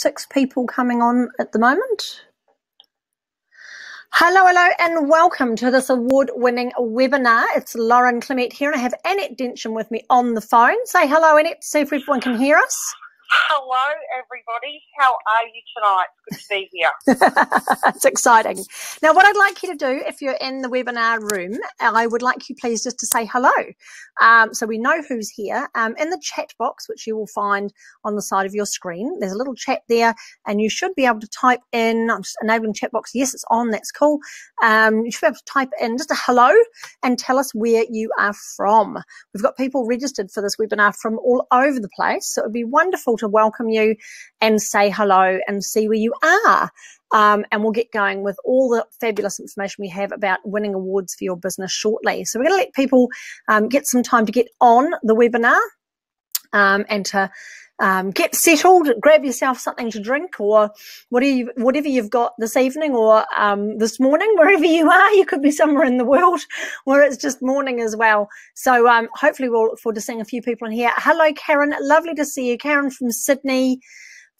6 people coming on at the moment. Hello, and welcome to this award-winning webinar. It's Lauren Clement here, and I have Annette Densham with me on the phone. Say hello, Annette, see if everyone can hear us. Hello, everybody. How are you tonight? Good to be here. It's exciting. Now, what I'd like you to do, if you're in the webinar room, I would like you please just to say hello. So we know who's here. In the chat box, which you will find on the side of your screen, there's a little chat there, and you should be able to type in, I'm just enabling chat box. Yes, it's on. That's cool. You should be able to type in just a hello and tell us where you are from. We've got people registered for this webinar from all over the place, so it would be wonderful to welcome you and say hello and see where you are. And we'll get going with all the fabulous information we have about winning awards for your business shortly. So we're going to let people get some time to get on the webinar and to get settled, grab yourself something to drink or whatever you've got this evening or this morning, wherever you are. You could be somewhere in the world where it's just morning as well. So hopefully we'll look forward to seeing a few people in here. Hello, Karen. Lovely to see you. Karen from Sydney.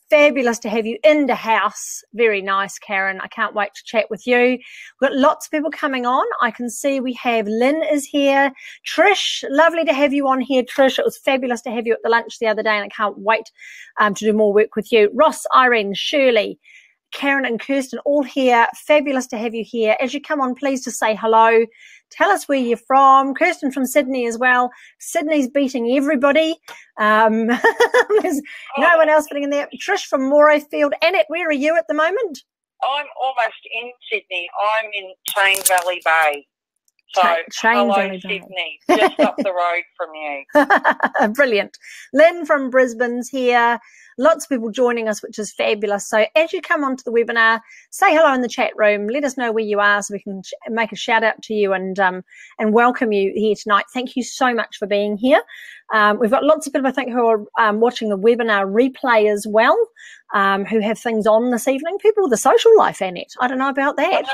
Fabulous to have you in the house. Very nice, Karen. I can't wait to chat with you. We've got lots of people coming on. I can see we have Lynn is here. Trish, lovely to have you on here, Trish. It was fabulous to have you at the lunch the other day, and I can't wait to do more work with you. Ross, Irene, Shirley, Karen and Kirsten all here. Fabulous to have you here. As you come on, please just say hello. Tell us where you're from. Kirsten from Sydney as well. Sydney's beating everybody. There's no one else fitting in there. Trish from Morayfield. Annette, where are you at the moment? I'm almost in Sydney. I'm in Chain Valley Bay. So, Chain hello, Valley Sydney, just up the road from you. Brilliant. Lynn from Brisbane's here. Lots of people joining us, which is fabulous. So as you come onto the webinar, say hello in the chat room. Let us know where you are so we can make a shout out to you and welcome you here tonight. Thank you so much for being here. We've got lots of people, I think, who are watching the webinar replay as well, who have things on this evening. People with a social life, Annette. I don't know about that.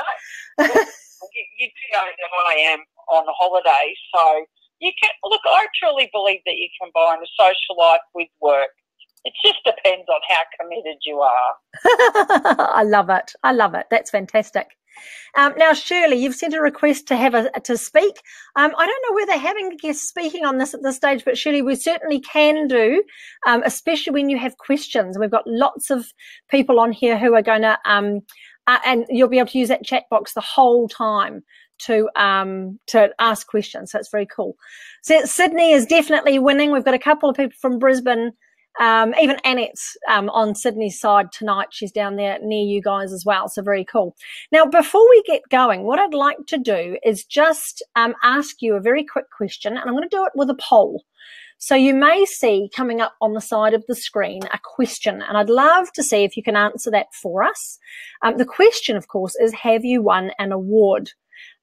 You do know that I am on holiday, so you can look. I truly believe that you combine a social life with work. It just depends on how committed you are. I love it. I love it. That's fantastic. Now, Shirley, you've sent a request to to speak. I don't know whether having a guest speaking on this at this stage, but Shirley, we certainly can do, especially when you have questions. We've got lots of people on here who are going to, and you'll be able to use that chat box the whole time to ask questions. So it's very cool. So Sydney is definitely winning. We've got a couple of people from Brisbane. Even Annette's on Sydney's side tonight. She's down there near you guys as well. So very cool. Now, before we get going, what I'd like to do is just ask you a very quick question, and I'm going to do it with a poll. So you may see coming up on the side of the screen a question, and I'd love to see if you can answer that for us. The question, of course, is, have you won an award?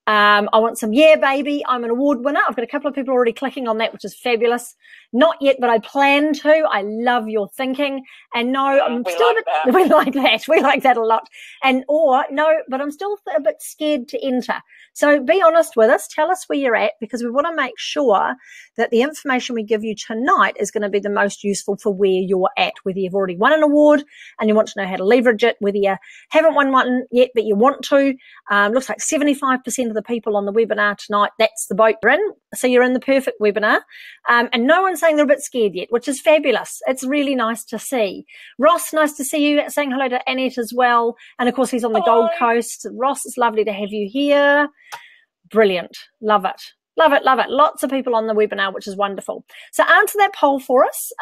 I want some, yeah, baby, I'm an award winner. I've got a couple of people already clicking on that, which is fabulous. Not yet, but I plan to. I love your thinking. And no, I'm still a bit, we like that. We like that a lot. And, or no, but I'm still a bit scared to enter. So be honest with us. Tell us where you're at, because we want to make sure that the information we give you tonight is going to be the most useful for where you're at, whether you've already won an award and you want to know how to leverage it, whether you haven't won one yet, but you want to. Looks like 75% of the people on the webinar tonight, that's the boat you're in. So you're in the perfect webinar. And no one's saying they're a bit scared yet, which is fabulous. It's really nice to see. Ross, nice to see you. Saying hello to Annette as well. And of course, he's on the Gold Coast. Ross, it's lovely to have you here. Brilliant. Love it. Love it, love it. Lots of people on the webinar, which is wonderful. So answer that poll for us.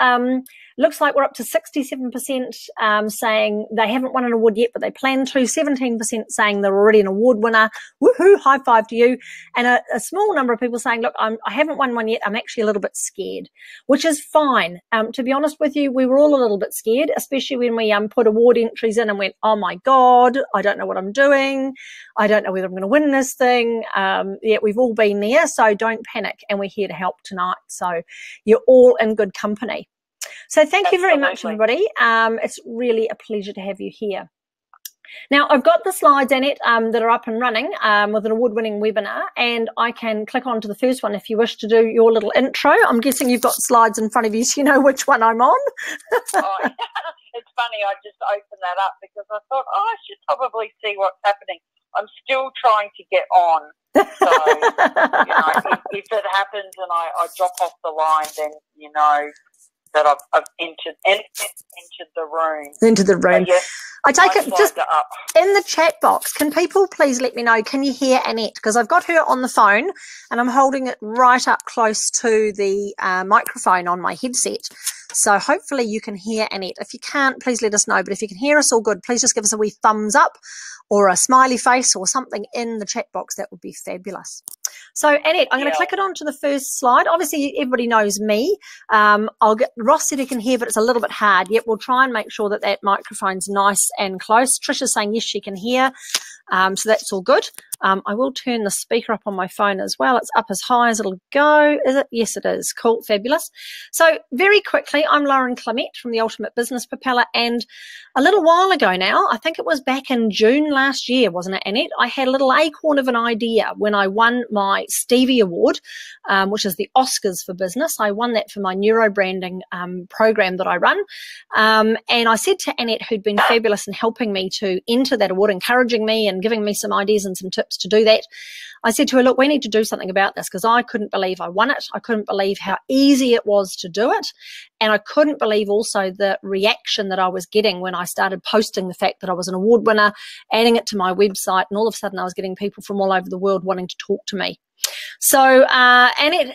Looks like we're up to 67% saying they haven't won an award yet, but they plan to. 17% saying they're already an award winner. Woohoo, high five to you. And a small number of people saying, look, I haven't won one yet. I'm actually a little bit scared, which is fine. To be honest with you, we were all a little bit scared, especially when we put award entries in and went, oh my God, I don't know what I'm doing. I don't know whether I'm going to win this thing. Yeah, we've all been there, so don't panic. And we're here to help tonight. So you're all in good company. So thank you very much, everybody. It's really a pleasure to have you here. Now, I've got the slides, Annette, that are up and running with an award-winning webinar, and I can click on to the first one if you wish to do your little intro. I'm guessing you've got slides in front of you so you know which one I'm on. it's funny. I just opened that up because I thought, I should probably see what's happening. I'm still trying to get on. So, if it happens and I drop off the line, then you know that I've entered the room. Into the room. Yes, I take it just in the chat box. Can people please let me know? Can you hear Annette? Because I've got her on the phone and I'm holding it right up close to the microphone on my headset. So hopefully you can hear Annette. If you can't, please let us know. But if you can hear us all good, please just give us a wee thumbs up or a smiley face or something in the chat box. That would be fabulous. So, Annette, I'm going to click it on to the first slide. Obviously, everybody knows me. I'll get Ross said he can hear, but it's a little bit hard. Yet we'll try and make sure that that microphone's nice and close. Trisha's saying yes, she can hear. So that's all good. I will turn the speaker up on my phone as well. It's up as high as it'll go. Is it? Yes, it is. Cool. Fabulous. So very quickly, I'm Lauren Clement from the Ultimate Business Propeller. And a little while ago now, I think it was back in June last year, wasn't it, Annette? I had a little acorn of an idea when I won my Stevie Award, which is the Oscars for business. I won that for my neurobranding program that I run. And I said to Annette, who'd been fabulous in helping me to enter that award, encouraging me and giving me some ideas and some tips to do that, I said to her, look, we need to do something about this because I couldn't believe I won it. I couldn't believe how easy it was to do it. And I couldn't believe also the reaction that I was getting when I started posting the fact that I was an award winner, adding it to my website, and all of a sudden I was getting people from all over the world wanting to talk to me. So Annette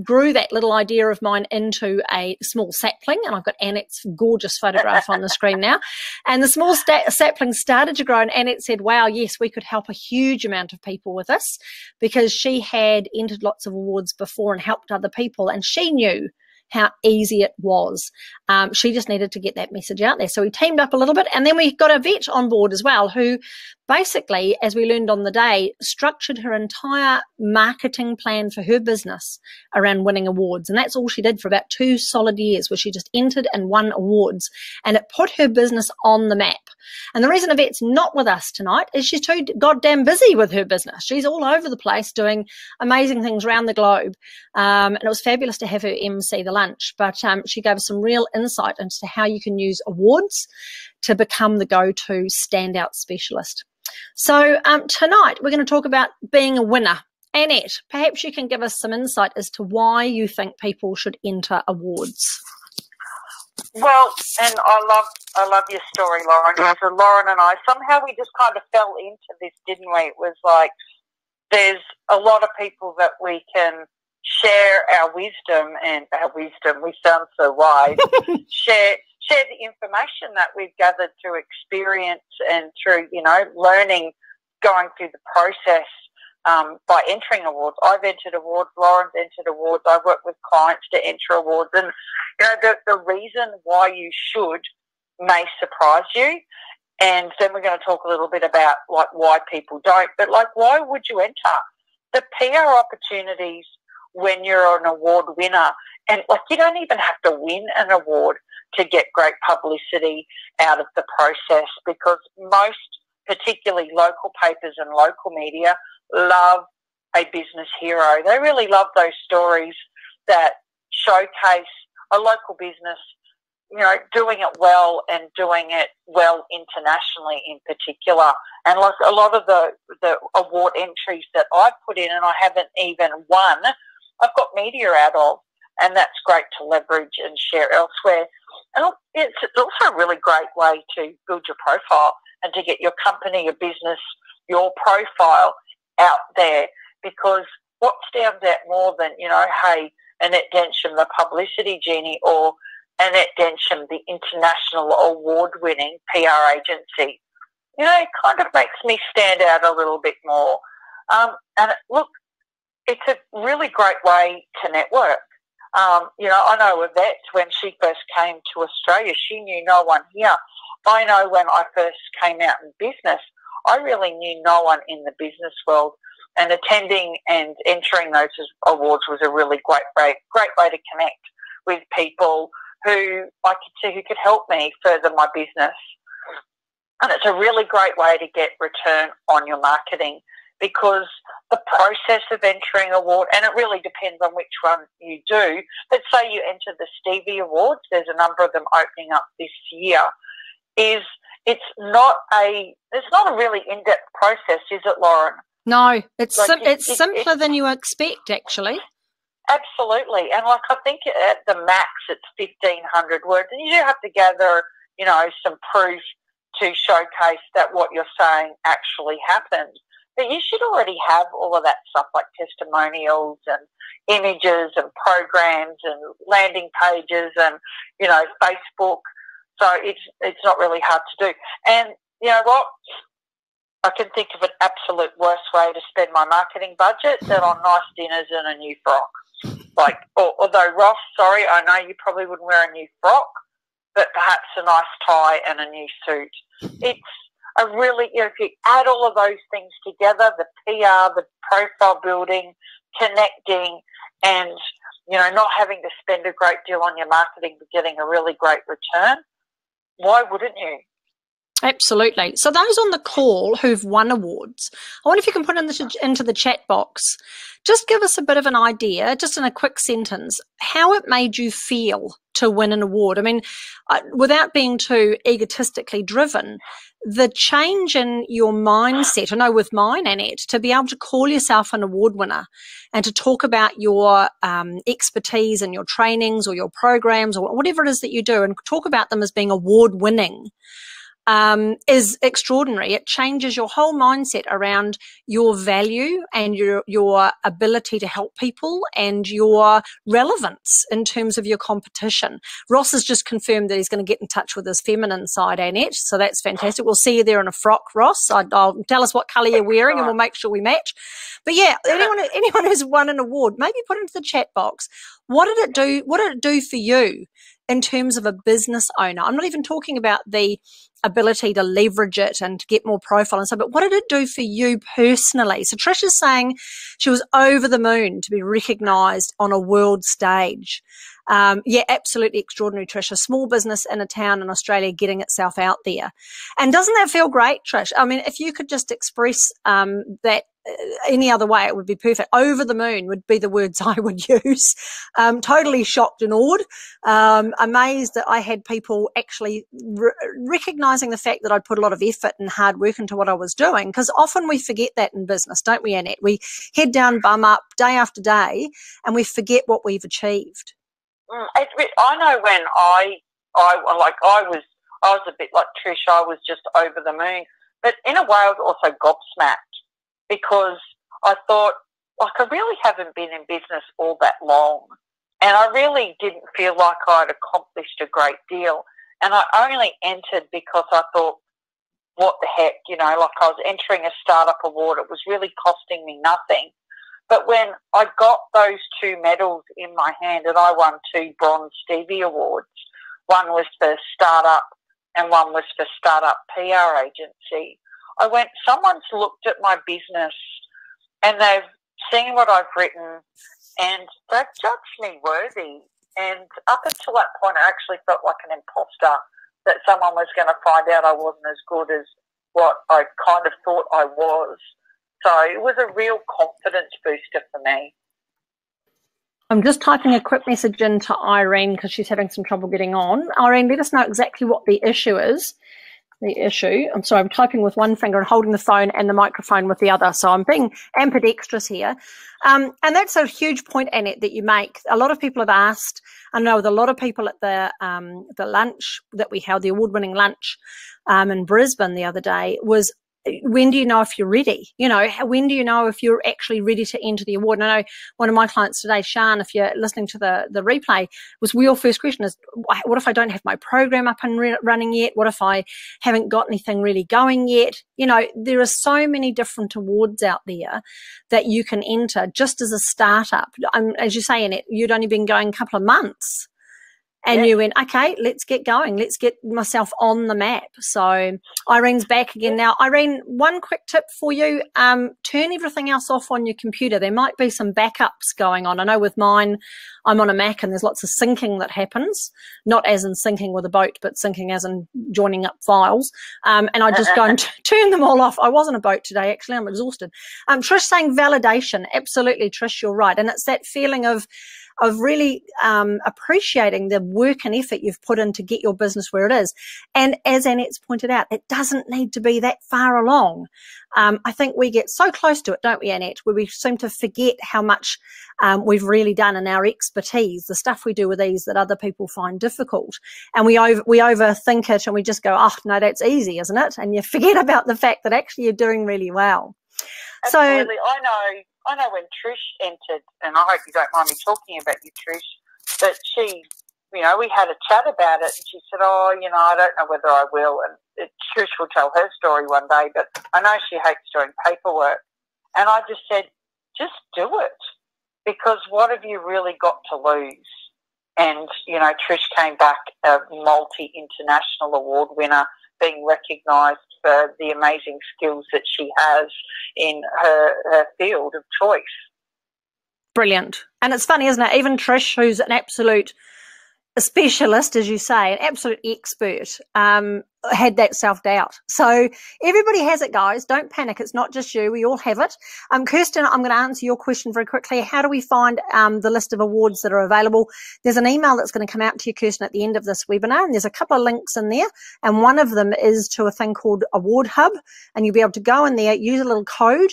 grew that little idea of mine into a small sapling, and I've got Annette's gorgeous photograph on the screen now. And the small sapling started to grow, and Annette said, wow, yes, we could help a huge amount of people with this, because she had entered lots of awards before and helped other people, and she knew how easy it was. She just needed to get that message out there. So we teamed up a little bit, and then we got a vet on board as well, who basically, as we learned on the day, structured her entire marketing plan for her business around winning awards. And that's all she did for about 2 solid years, where she just entered and won awards, and it put her business on the map. And the reason Yvette's not with us tonight is she's too goddamn busy with her business. She's all over the place doing amazing things around the globe. And it was fabulous to have her MC the lunch, but she gave us some real insight into how you can use awards to become the go-to standout specialist. So tonight we're going to talk about being a winner. Annette, perhaps you can give us some insight as to why you think people should enter awards. Well, and I love your story, Lauren. So Lauren and I, somehow we just kind of fell into this, didn't we? It was like there's a lot of people that we can share our wisdom, we sound so wise, share the information that we've gathered through experience and through, learning, going through the process by entering awards. I've entered awards, Lauren's entered awards, I've worked with clients to enter awards, and the reason why you should may surprise you. And then we're going to talk a little bit about like why people don't, but like why would you enter? The PR opportunities when you're an award winner, and like you don't even have to win an award to get great publicity out of the process, because most, particularly local papers and local media, love a business hero. They really love those stories that showcase a local business, doing it well and doing it well internationally in particular. And like a lot of the award entries that I've put in and I haven't even won, I've got media out of, and that's great to leverage and share elsewhere. And it's also a really great way to build your profile and to get your company, your business, your profile out there, because what stands out more than, hey, Annette Densham, the publicity genie, or Annette Densham, the international award-winning PR agency, it kind of makes me stand out a little bit more. Look, it's a really great way to network. I know Yvette, when she first came to Australia, she knew no one here. I know when I first came out in business, I really knew no one in the business world, and attending and entering those awards was a really great way to connect with people who I could see who could help me further my business. And it's a really great way to get return on your marketing, because the process of entering an award, and it really depends on which one you do. But say you enter the Stevie Awards, there's a number of them opening up this year, it's not a really in-depth process, is it, Lauren? No, it's simpler than you expect, actually. Absolutely. And I think at the max it's 1,500 words, and you do have to gather, some proof to showcase that what you're saying actually happened. But you should already have all of that stuff like testimonials and images and programs and landing pages and, Facebook. So it's not really hard to do. And you know what? I can think of an absolute worse way to spend my marketing budget than on nice dinners and a new frock. Although Ross, sorry, I know you probably wouldn't wear a new frock, but perhaps a nice tie and a new suit. It's a really, if you add all of those things together, the PR, the profile building, connecting, and, not having to spend a great deal on your marketing but getting a really great return, why wouldn't you? Absolutely. So those on the call who've won awards, I wonder if you can put into the chat box, just give us a bit of an idea, just in a quick sentence, how it made you feel to win an award. I mean, without being too egotistically driven, the change in your mindset, I know with mine, Annette, to be able to call yourself an award winner and to talk about your expertise and your trainings or your programs or whatever it is that you do and talk about them as being award winning, is extraordinary. It changes your whole mindset around your value and your ability to help people and your relevance in terms of your competition. Ross has just confirmed that he's going to get in touch with his feminine side, Annette, so that's fantastic. We'll see you there in a frock, Ross. I'll tell us what colour you're wearing and we'll make sure we match. But yeah, anyone who's won an award, maybe put into the chat box, what did it do? What did it do for you in terms of a business owner? I'm not even talking about the ability to leverage it and to get more profile and stuff, but what did it do for you personally? So Trisha's saying she was over the moon to be recognised on a world stage. Yeah, absolutely extraordinary, Trish. A small business in a town in Australia getting itself out there. And doesn't that feel great, Trish? I mean, if you could just express that any other way, it would be perfect. Over the moon would be the words I would use. Totally shocked and awed. Amazed that I had people actually recognising the fact that I'd put a lot of effort and hard work into what I was doing, because often we forget that in business, don't we, Annette? We head down, bum up, day after day, and we forget what we've achieved. I know when I was a bit like Trish. I was just over the moon, but in a way I was also gobsmacked, because I thought, I really haven't been in business all that long, and I really didn't feel like I'd accomplished a great deal. And I only entered because I thought, what the heck, I was entering a startup award. It was really costing me nothing. But when I got those 2 medals in my hand, and I won 2 bronze Stevie Awards, one was for startup and one was for startup PR agency, I went, someone's looked at my business and they've seen what I've written and they've judged me worthy. And up until that point, I actually felt like an imposter, that someone was going to find out I wasn't as good as what I kind of thought I was. So it was a real confidence booster for me. I'm just typing a quick message into Irene because she's having some trouble getting on. Irene, let us know exactly what the issue is. I'm sorry, I'm typing with one finger and holding the phone and the microphone with the other, so I'm being ambidextrous here. And that's a huge point, Annette, that you make. A lot of people have asked, I know with a lot of people at the lunch that we held, the award-winning lunch in Brisbane the other day, was, when do you know if you're ready? When do you know if you're actually ready to enter the award? And I know one of my clients today, Sian, if you're listening to the replay, was your first question is, what if I don't have my program up and running yet? What if I haven't got anything really going yet? There are so many different awards out there that you can enter just as a startup. As you say, Annette, you'd only been going a couple of months. And you went, okay, let's get going. Let's get myself on the map. So Irene's back again now. Irene, one quick tip for you. Turn everything else off on your computer. There might be some backups going on. I know with mine, I'm on a Mac and there's lots of syncing that happens. Not as in syncing with a boat, but syncing as in joining up files. And I just go and turn them all off. I was on a boat today, actually. I'm exhausted. Trish saying validation. Absolutely, Trish, you're right. And it's that feeling of really appreciating the work and effort you've put in to get your business where it is. And as Annette's pointed out, it doesn't need to be that far along. I think we get so close to it, don't we, Annette, where we seem to forget how much we've really done in our expertise, the stuff we do with these that other people find difficult. And we overthink it and we just go, oh, no, that's easy, isn't it? And you forget about the fact that actually you're doing really well. Absolutely. I know when Trish entered, and I hope you don't mind me talking about you, Trish, that she, we had a chat about it, and she said, I don't know whether I will. And Trish will tell her story one day, but I know she hates doing paperwork. And I just said, just do it, because what have you really got to lose? And, Trish came back a multi-international award winner, being recognised for the amazing skills that she has in her field of choice. Brilliant. And it's funny, isn't it? Even Trish, who's an absolute specialist, as you say, an absolute expert, had that self-doubt. So everybody has it, guys. Don't panic. It's not just you. We all have it. Kirsten, I'm going to answer your question very quickly. How do we find the list of awards that are available? There's an email that's going to come out to you, Kirsten, at the end of this webinar, and there's a couple of links in there, and one of them is to a thing called Award Hub, and you'll be able to go in there, use a little code,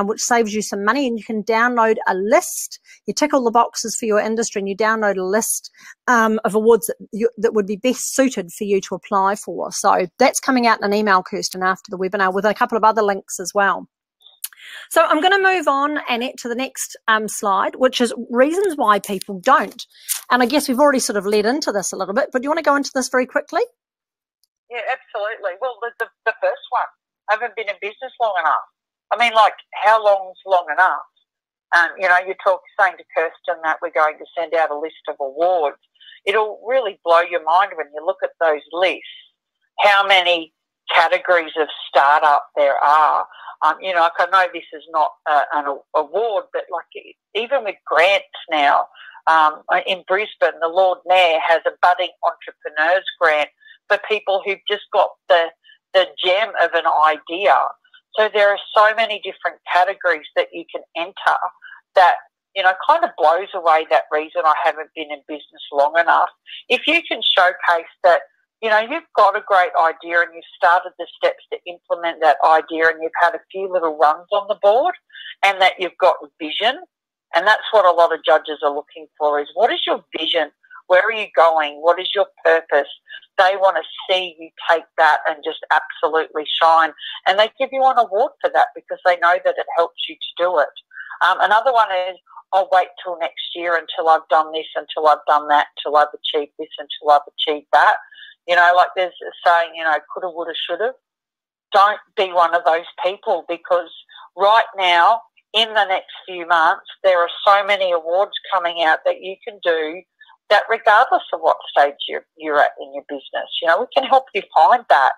which saves you some money, and you can download a list. You tick all the boxes for your industry, and you download a list of awards that would be best suited for you to apply for. So that's coming out in an email, Kirsten, after the webinar, with a couple of other links as well. So I'm going to move on, Annette, to the next slide, which is reasons why people don't. And I guess we've already sort of led into this a little bit, but do you want to go into this very quickly? Yeah, absolutely. Well, the first one, I haven't been in business long enough. I mean, how long's long enough? You're saying to Kirsten that we're going to send out a list of awards. It'll really blow your mind when you look at those lists, how many categories of startup there are. I know this is not an award, but even with grants now, in Brisbane, the Lord Mayor has a budding entrepreneurs grant for people who've just got the gem of an idea. So there are so many different categories that you can enter that, kind of blows away that reason I haven't been in business long enough. If you can showcase that, you've got a great idea and you've started the steps to implement that idea and you've had a few little runs on the board and that you've got vision, and that's what a lot of judges are looking for, is what is your vision? Where are you going? What is your purpose? They want to see you take that and just absolutely shine. And they give you an award for that because they know that it helps you to do it. Another one is, I'll wait till next year until I've done this, until I've done that, until I've achieved this, until I've achieved that. There's a saying, coulda, woulda, shoulda. Don't be one of those people, because right now, in the next few months, there are so many awards coming out that you can do that regardless of what stage you're at in your business. We can help you find that.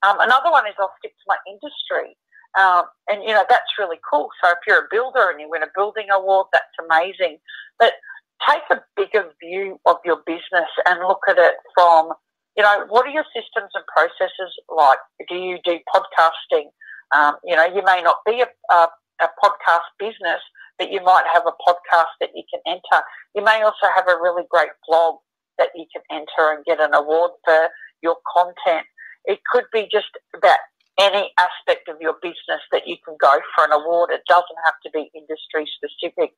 Another one is, I'll stick to my industry. That's really cool. So if you're a builder and you win a building award, that's amazing. But take a bigger view of your business and look at it from, what are your systems and processes like? Do you do podcasting? You may not be a podcast business, but you might have a podcast that you can enter. You may also have a really great blog that you can enter and get an award for your content. It could be just about any aspect of your business that you can go for an award. It doesn't have to be industry specific.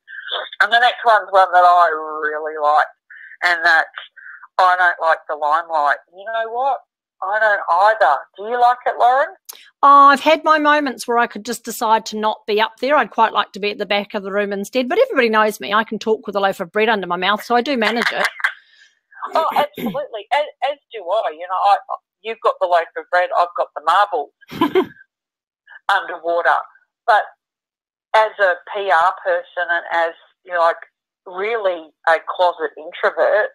And the next one's one that I really like, and that's, I don't like the limelight. You know what? I don't either. Do you like it, Lauren? Oh, I've had my moments where I could just decide to not be up there. I'd quite like to be at the back of the room instead, but everybody knows me. I can talk with a loaf of bread under my mouth, so I do manage it. Oh, absolutely. As do I. You've got the loaf of bread, I've got the marbles underwater. But as a PR person and as, really a closet introvert,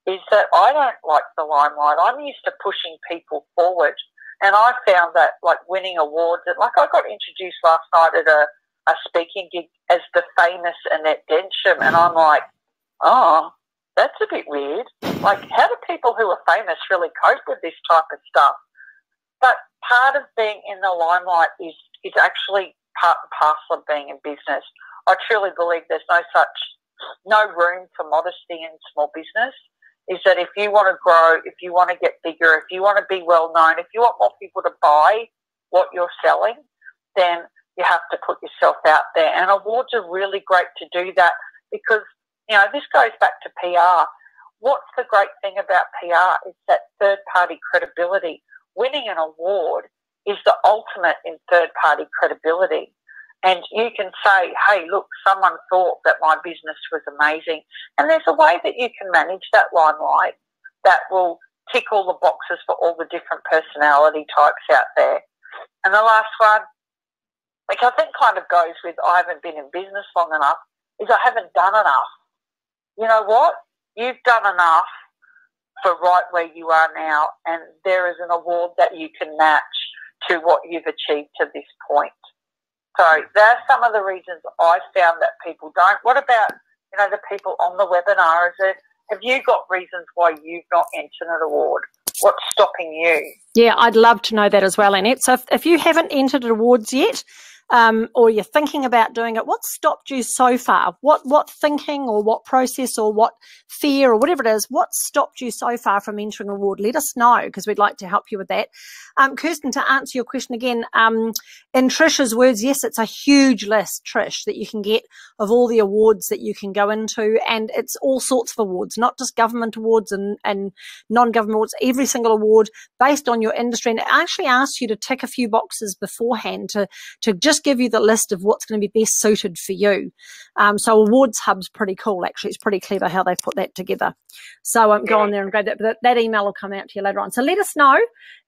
is that I don't like the limelight. I'm used to pushing people forward. And I found that, like, winning awards, like I got introduced last night at a speaking gig as the famous Annette Densham, and I'm like, oh, that's a bit weird. Like, how do people who are famous really cope with this type of stuff? But part of being in the limelight is actually part and parcel of being in business. I truly believe there's no room for modesty in small business. Is that if you want to grow, if you want to get bigger, if you want to be well known, if you want more people to buy what you're selling, then you have to put yourself out there. And awards are really great to do that because, you know, this goes back to PR. What's the great thing about PR is that third-party credibility. Winning an award is the ultimate in third-party credibility. And you can say, hey, look, someone thought that my business was amazing. And there's a way that you can manage that limelight that will tick all the boxes for all the different personality types out there. And the last one, which I think kind of goes with I haven't been in business long enough, is I haven't done enough. You know what? You've done enough for right where you are now, and there is an award that you can match to what you've achieved to this point. So that's some of the reasons I found that people don't. What about, you know, the people on the webinar? Have you got reasons why you've not entered an award? What's stopping you? Yeah, I'd love to know that as well, Annette. So if you haven't entered awards yet, or you're thinking about doing it, what stopped you so far? What thinking or what process or what fear or whatever it is, what stopped you so far from entering an award? Let us know because we'd like to help you with that. Kirsten, to answer your question again, in Trish's words, yes, it's a huge list, Trish, that you can get of all the awards that you can go into, and it's all sorts of awards, not just government awards and non-government awards, every single award based on your industry. And it actually asks you to tick a few boxes beforehand to just give you the list of what's going to be best suited for you. So Awards Hub's pretty cool, actually. It's pretty clever how they've put that together. So go on there and grab that. But that email will come out to you later on. So let us know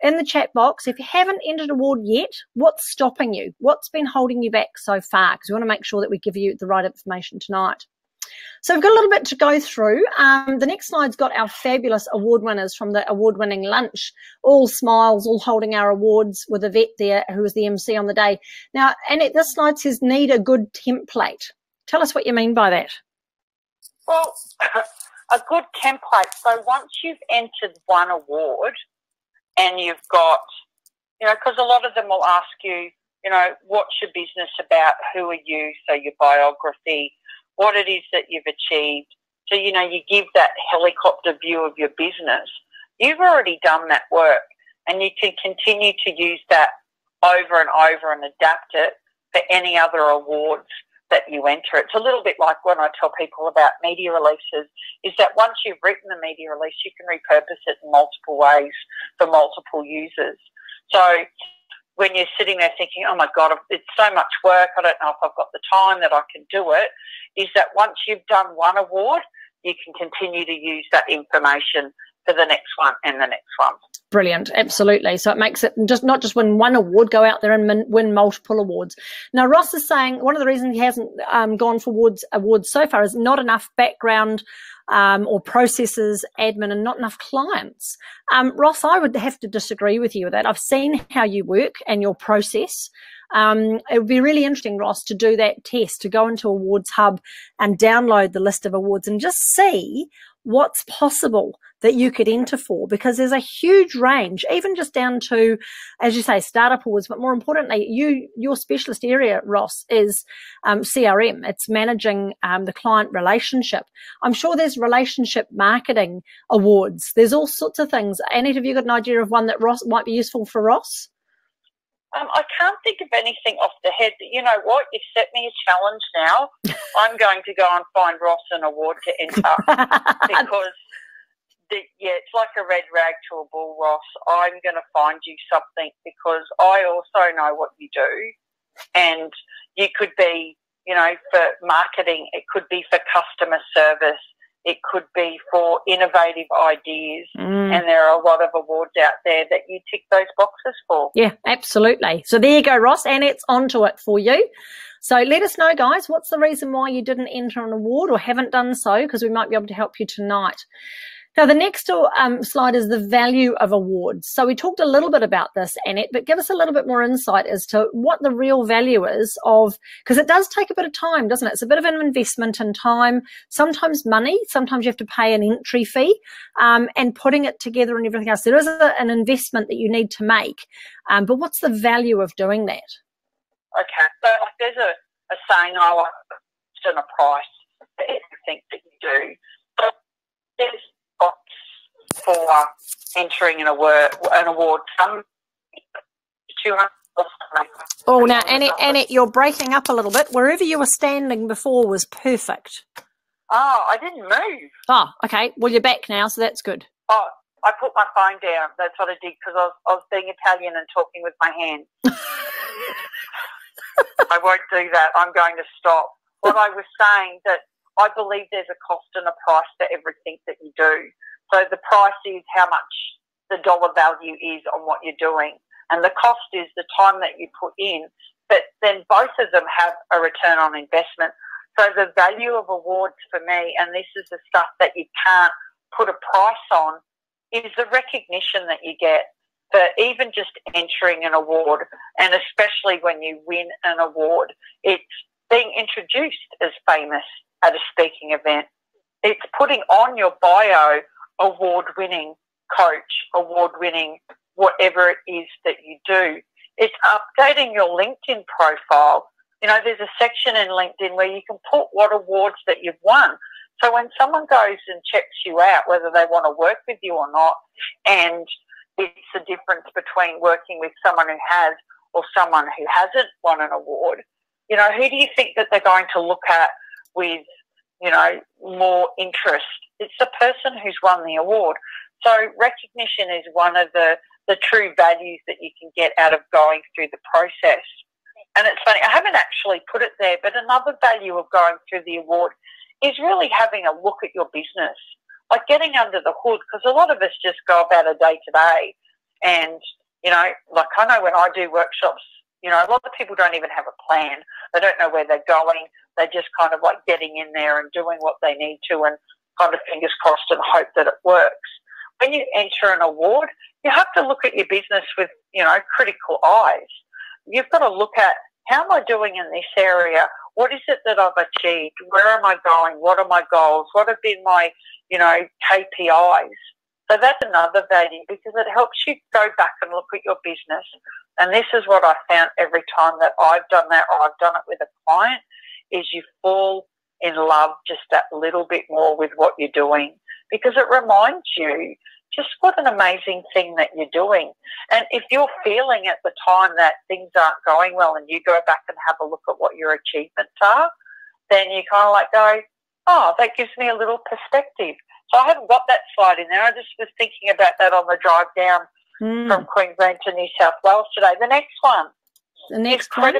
in the chat box, if you haven't entered an award yet, what's stopping you? What's been holding you back so far? Because we want to make sure that we give you the right information tonight. So we've got a little bit to go through. The next slide's got our fabulous award winners from the award-winning lunch, all smiles, all holding our awards with Yvette there, who was the MC on the day. Now, Annette, this slide says need a good template. Tell us what you mean by that. Well, a good template. So once you've entered one award and you've got, you know, because a lot of them will ask you, you know, what's your business about? Who are you? So your biography, what it is that you've achieved. So, you know, you give that helicopter view of your business. You've already done that work and you can continue to use that over and over and adapt it for any other awards that you enter. It's a little bit like when I tell people about media releases, is that once you've written the media release, you can repurpose it in multiple ways for multiple users. So when you're sitting there thinking, oh my God, it's so much work, I don't know if I've got the time that I can do it, is that once you've done one award, you can continue to use that information for the next one and the next one. Brilliant, absolutely. So it makes it just not just win one award, go out there and win multiple awards. Now, Ross is saying one of the reasons he hasn't gone for awards so far is not enough background or processes, admin, and not enough clients. Ross, I would have to disagree with you with that. I've seen how you work and your process. It would be really interesting, Ross, to do that test, to go into Awards Hub and download the list of awards and just see what's possible that you could enter for, because there's a huge range, even just down to, as you say, startup awards, but more importantly, your specialist area, Ross, is CRM. It's managing the client relationship. I'm sure there's relationship marketing awards. There's all sorts of things. Annette, have you got an idea of one that Ross might be useful for Ross? I can't think of anything off the head, but you know what? You've set me a challenge now. I'm going to go and find Ross an award to enter because, it's like a red rag to a bull, Ross. I'm going to find you something because I also know what you do, and you could be, you know, for marketing, it could be for customer service, it could be for innovative ideas, and there are a lot of awards out there that you tick those boxes for. Yeah, absolutely. So there you go, Ross, and it's onto it for you. So let us know, guys, what's the reason why you didn't enter an award or haven't done so, because we might be able to help you tonight. Now, the next slide is the value of awards. So we talked a little bit about this, Annette, but give us a little bit more insight as to what the real value is of, because it does take a bit of time, doesn't it? It's a bit of an investment in time, sometimes money, sometimes you have to pay an entry fee, and putting it together and everything else. There is an investment that you need to make, but what's the value of doing that? Okay, so there's a saying I like, it's a price for everything that you do. But there's for entering an award, some 200. Oh, now, Annette, you're breaking up a little bit. Wherever you were standing before was perfect. Oh, I didn't move. Oh, okay. Well, you're back now, so that's good. Oh, I put my phone down. That's what I did because I was being Italian and talking with my hands. I won't do that. I'm going to stop. What I was saying, that I believe there's a cost and a price for everything that you do. So the price is how much the dollar value is on what you're doing, and the cost is the time that you put in. But then both of them have a return on investment. So the value of awards for me, and this is the stuff that you can't put a price on, is the recognition that you get for even just entering an award, and especially when you win an award. It's being introduced as famous at a speaking event. It's putting on your bio award-winning coach, award-winning whatever it is that you do. It's updating your LinkedIn profile. You know, there's a section in LinkedIn where you can put what awards that you've won. So when someone goes and checks you out, whether they want to work with you or not, and it's the difference between working with someone who has or someone who hasn't won an award, you know, who do you think that they're going to look at with, you know, more interest? It's the person who's won the award. So recognition is one of the true values that you can get out of going through the process. And it's funny, I haven't actually put it there, but another value of going through the award is really having a look at your business, like getting under the hood, because a lot of us just go about a day to day. And, you know, like I know when I do workshops, you know, a lot of people don't even have a plan. They don't know where they're going. They're just kind of like getting in there and doing what they need to and kind of fingers crossed and hope that it works. When you enter an award, you have to look at your business with, you know, critical eyes. You've got to look at, how am I doing in this area? What is it that I've achieved? Where am I going? What are my goals? What have been my, you know, KPIs? So that's another value, because it helps you go back and look at your business. And this is what I found every time that I've done that, or I've done it with a client, is you fall in love just that little bit more with what you're doing, because it reminds you just what an amazing thing that you're doing. And if you're feeling at the time that things aren't going well and you go back and have a look at what your achievements are, then you kind of like go, oh, that gives me a little perspective. So I haven't got that slide in there. I just was thinking about that on the drive down from Queensland to New South Wales today. The next one. The next one?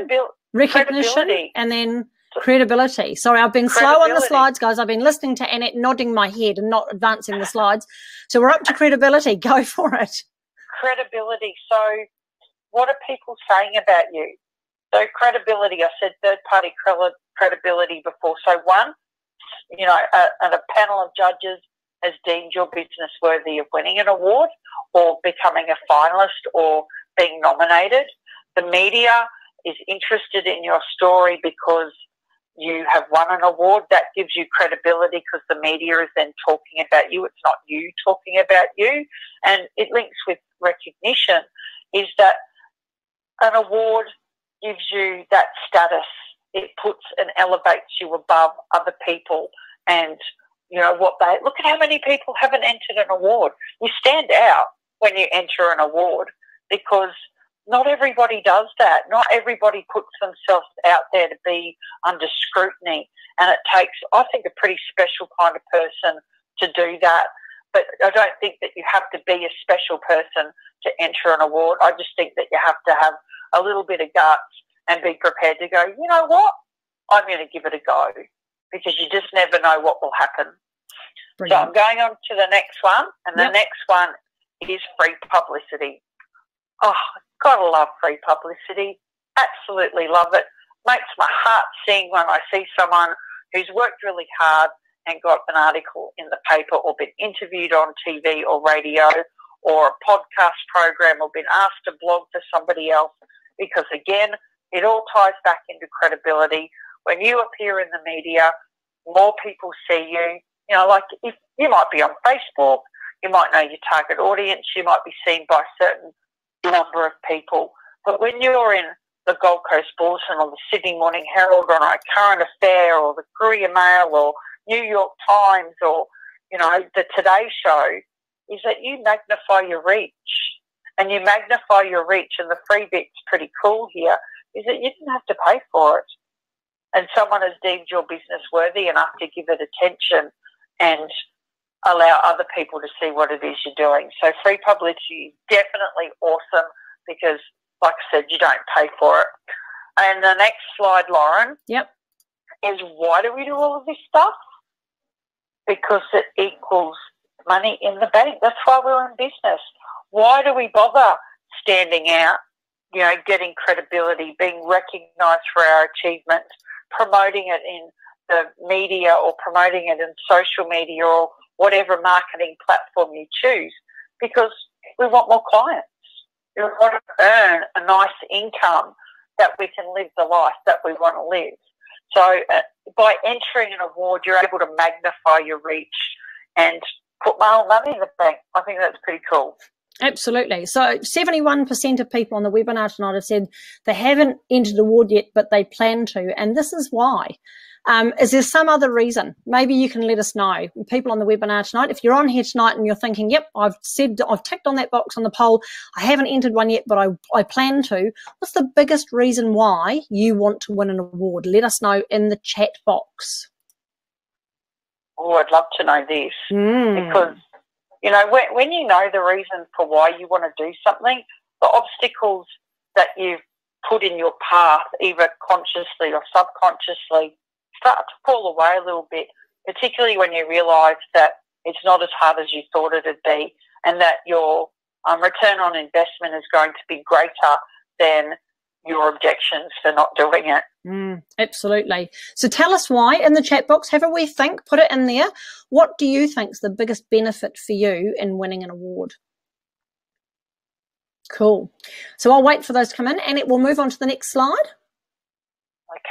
Recognition and then credibility. Sorry, I've been slow on the slides, guys. I've been listening to Annette nodding my head and not advancing the slides. So we're up to credibility. Go for it. Credibility. So what are people saying about you? So credibility, I said third-party credibility before. So one, you know, and a panel of judges has deemed your business worthy of winning an award or becoming a finalist or being nominated. The media is interested in your story because you have won an award. That gives you credibility because the media is then talking about you. It's not you talking about you. And it links with recognition, is that an award gives you that status. It puts and elevates you above other people. And, you know, look at how many people haven't entered an award. You stand out when you enter an award, because not everybody does that. Not everybody puts themselves out there to be under scrutiny. And it takes, I think, a pretty special kind of person to do that. But I don't think that you have to be a special person to enter an award. I just think that you have to have a little bit of guts and be prepared to go, you know what, I'm going to give it a go, because you just never know what will happen. Brilliant. So I'm going on to the next one, and the next one is free publicity. Oh, gotta love free publicity. Absolutely love it. Makes my heart sing when I see someone who's worked really hard and got an article in the paper or been interviewed on TV or radio or a podcast program or been asked to blog for somebody else, because, again, it all ties back into credibility. When you appear in the media, more people see you. You know, like if you might be on Facebook, you might know your target audience, you might be seen by a certain number of people. But when you're in the Gold Coast Bulletin or the Sydney Morning Herald or a Current Affair or the Courier Mail or New York Times or, you know, the Today Show, is that you magnify your reach. And you magnify your reach, and the free bit's pretty cool here, is that you didn't have to pay for it. And someone has deemed your business worthy enough to give it attention and allow other people to see what it is you're doing. So free publicity is definitely awesome because, like I said, you don't pay for it. And the next slide, Lauren, is why do we do all of this stuff? Because it equals money in the bank. That's why we're in business. Why do we bother standing out, you know, getting credibility, being recognised for our achievements, promoting it in the media or promoting it in social media or whatever marketing platform you choose? Because we want more clients. We want to earn a nice income that we can live the life that we want to live. So by entering an award, you're able to magnify your reach and put more money in the bank. I think that's pretty cool. Absolutely. So 71% of people on the webinar tonight have said they haven't entered the award yet, but they plan to. And this is why. Is there some other reason? Maybe you can let us know. People on the webinar tonight, if you're on here tonight and you're thinking, yep, I've ticked on that box on the poll, I haven't entered one yet, but I plan to. What's the biggest reason why you want to win an award? Let us know in the chat box. Oh, I'd love to know this because, you know, when you know the reason for why you want to do something, the obstacles that you've put in your path, either consciously or subconsciously, start to fall away a little bit, particularly when you realise that it's not as hard as you thought it would be and that your return on investment is going to be greater than your objections for not doing it. Absolutely. So tell us why in the chat box. Have a wee think, put it in there. What do you think is the biggest benefit for you in winning an award? Cool. So I'll wait for those to come in and we'll move on to the next slide.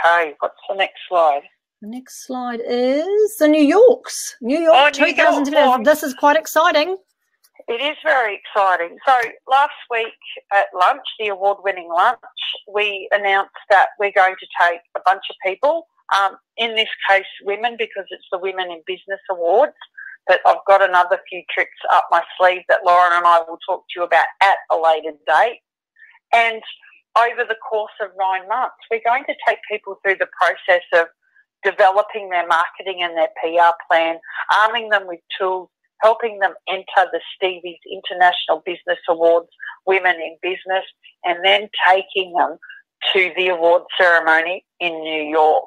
Okay, what's the next slide? The next slide is the New York 2010. This is quite exciting. It is very exciting. So last week at lunch, the award-winning lunch, we announced that we're going to take a bunch of people, in this case women, because it's the Women in Business Awards, but I've got another few tricks up my sleeve that Lauren and I will talk to you about at a later date. And over the course of 9 months, we're going to take people through the process of developing their marketing and their PR plan, arming them with tools, helping them enter the Stevie's International Business Awards, Women in Business, and then taking them to the award ceremony in New York.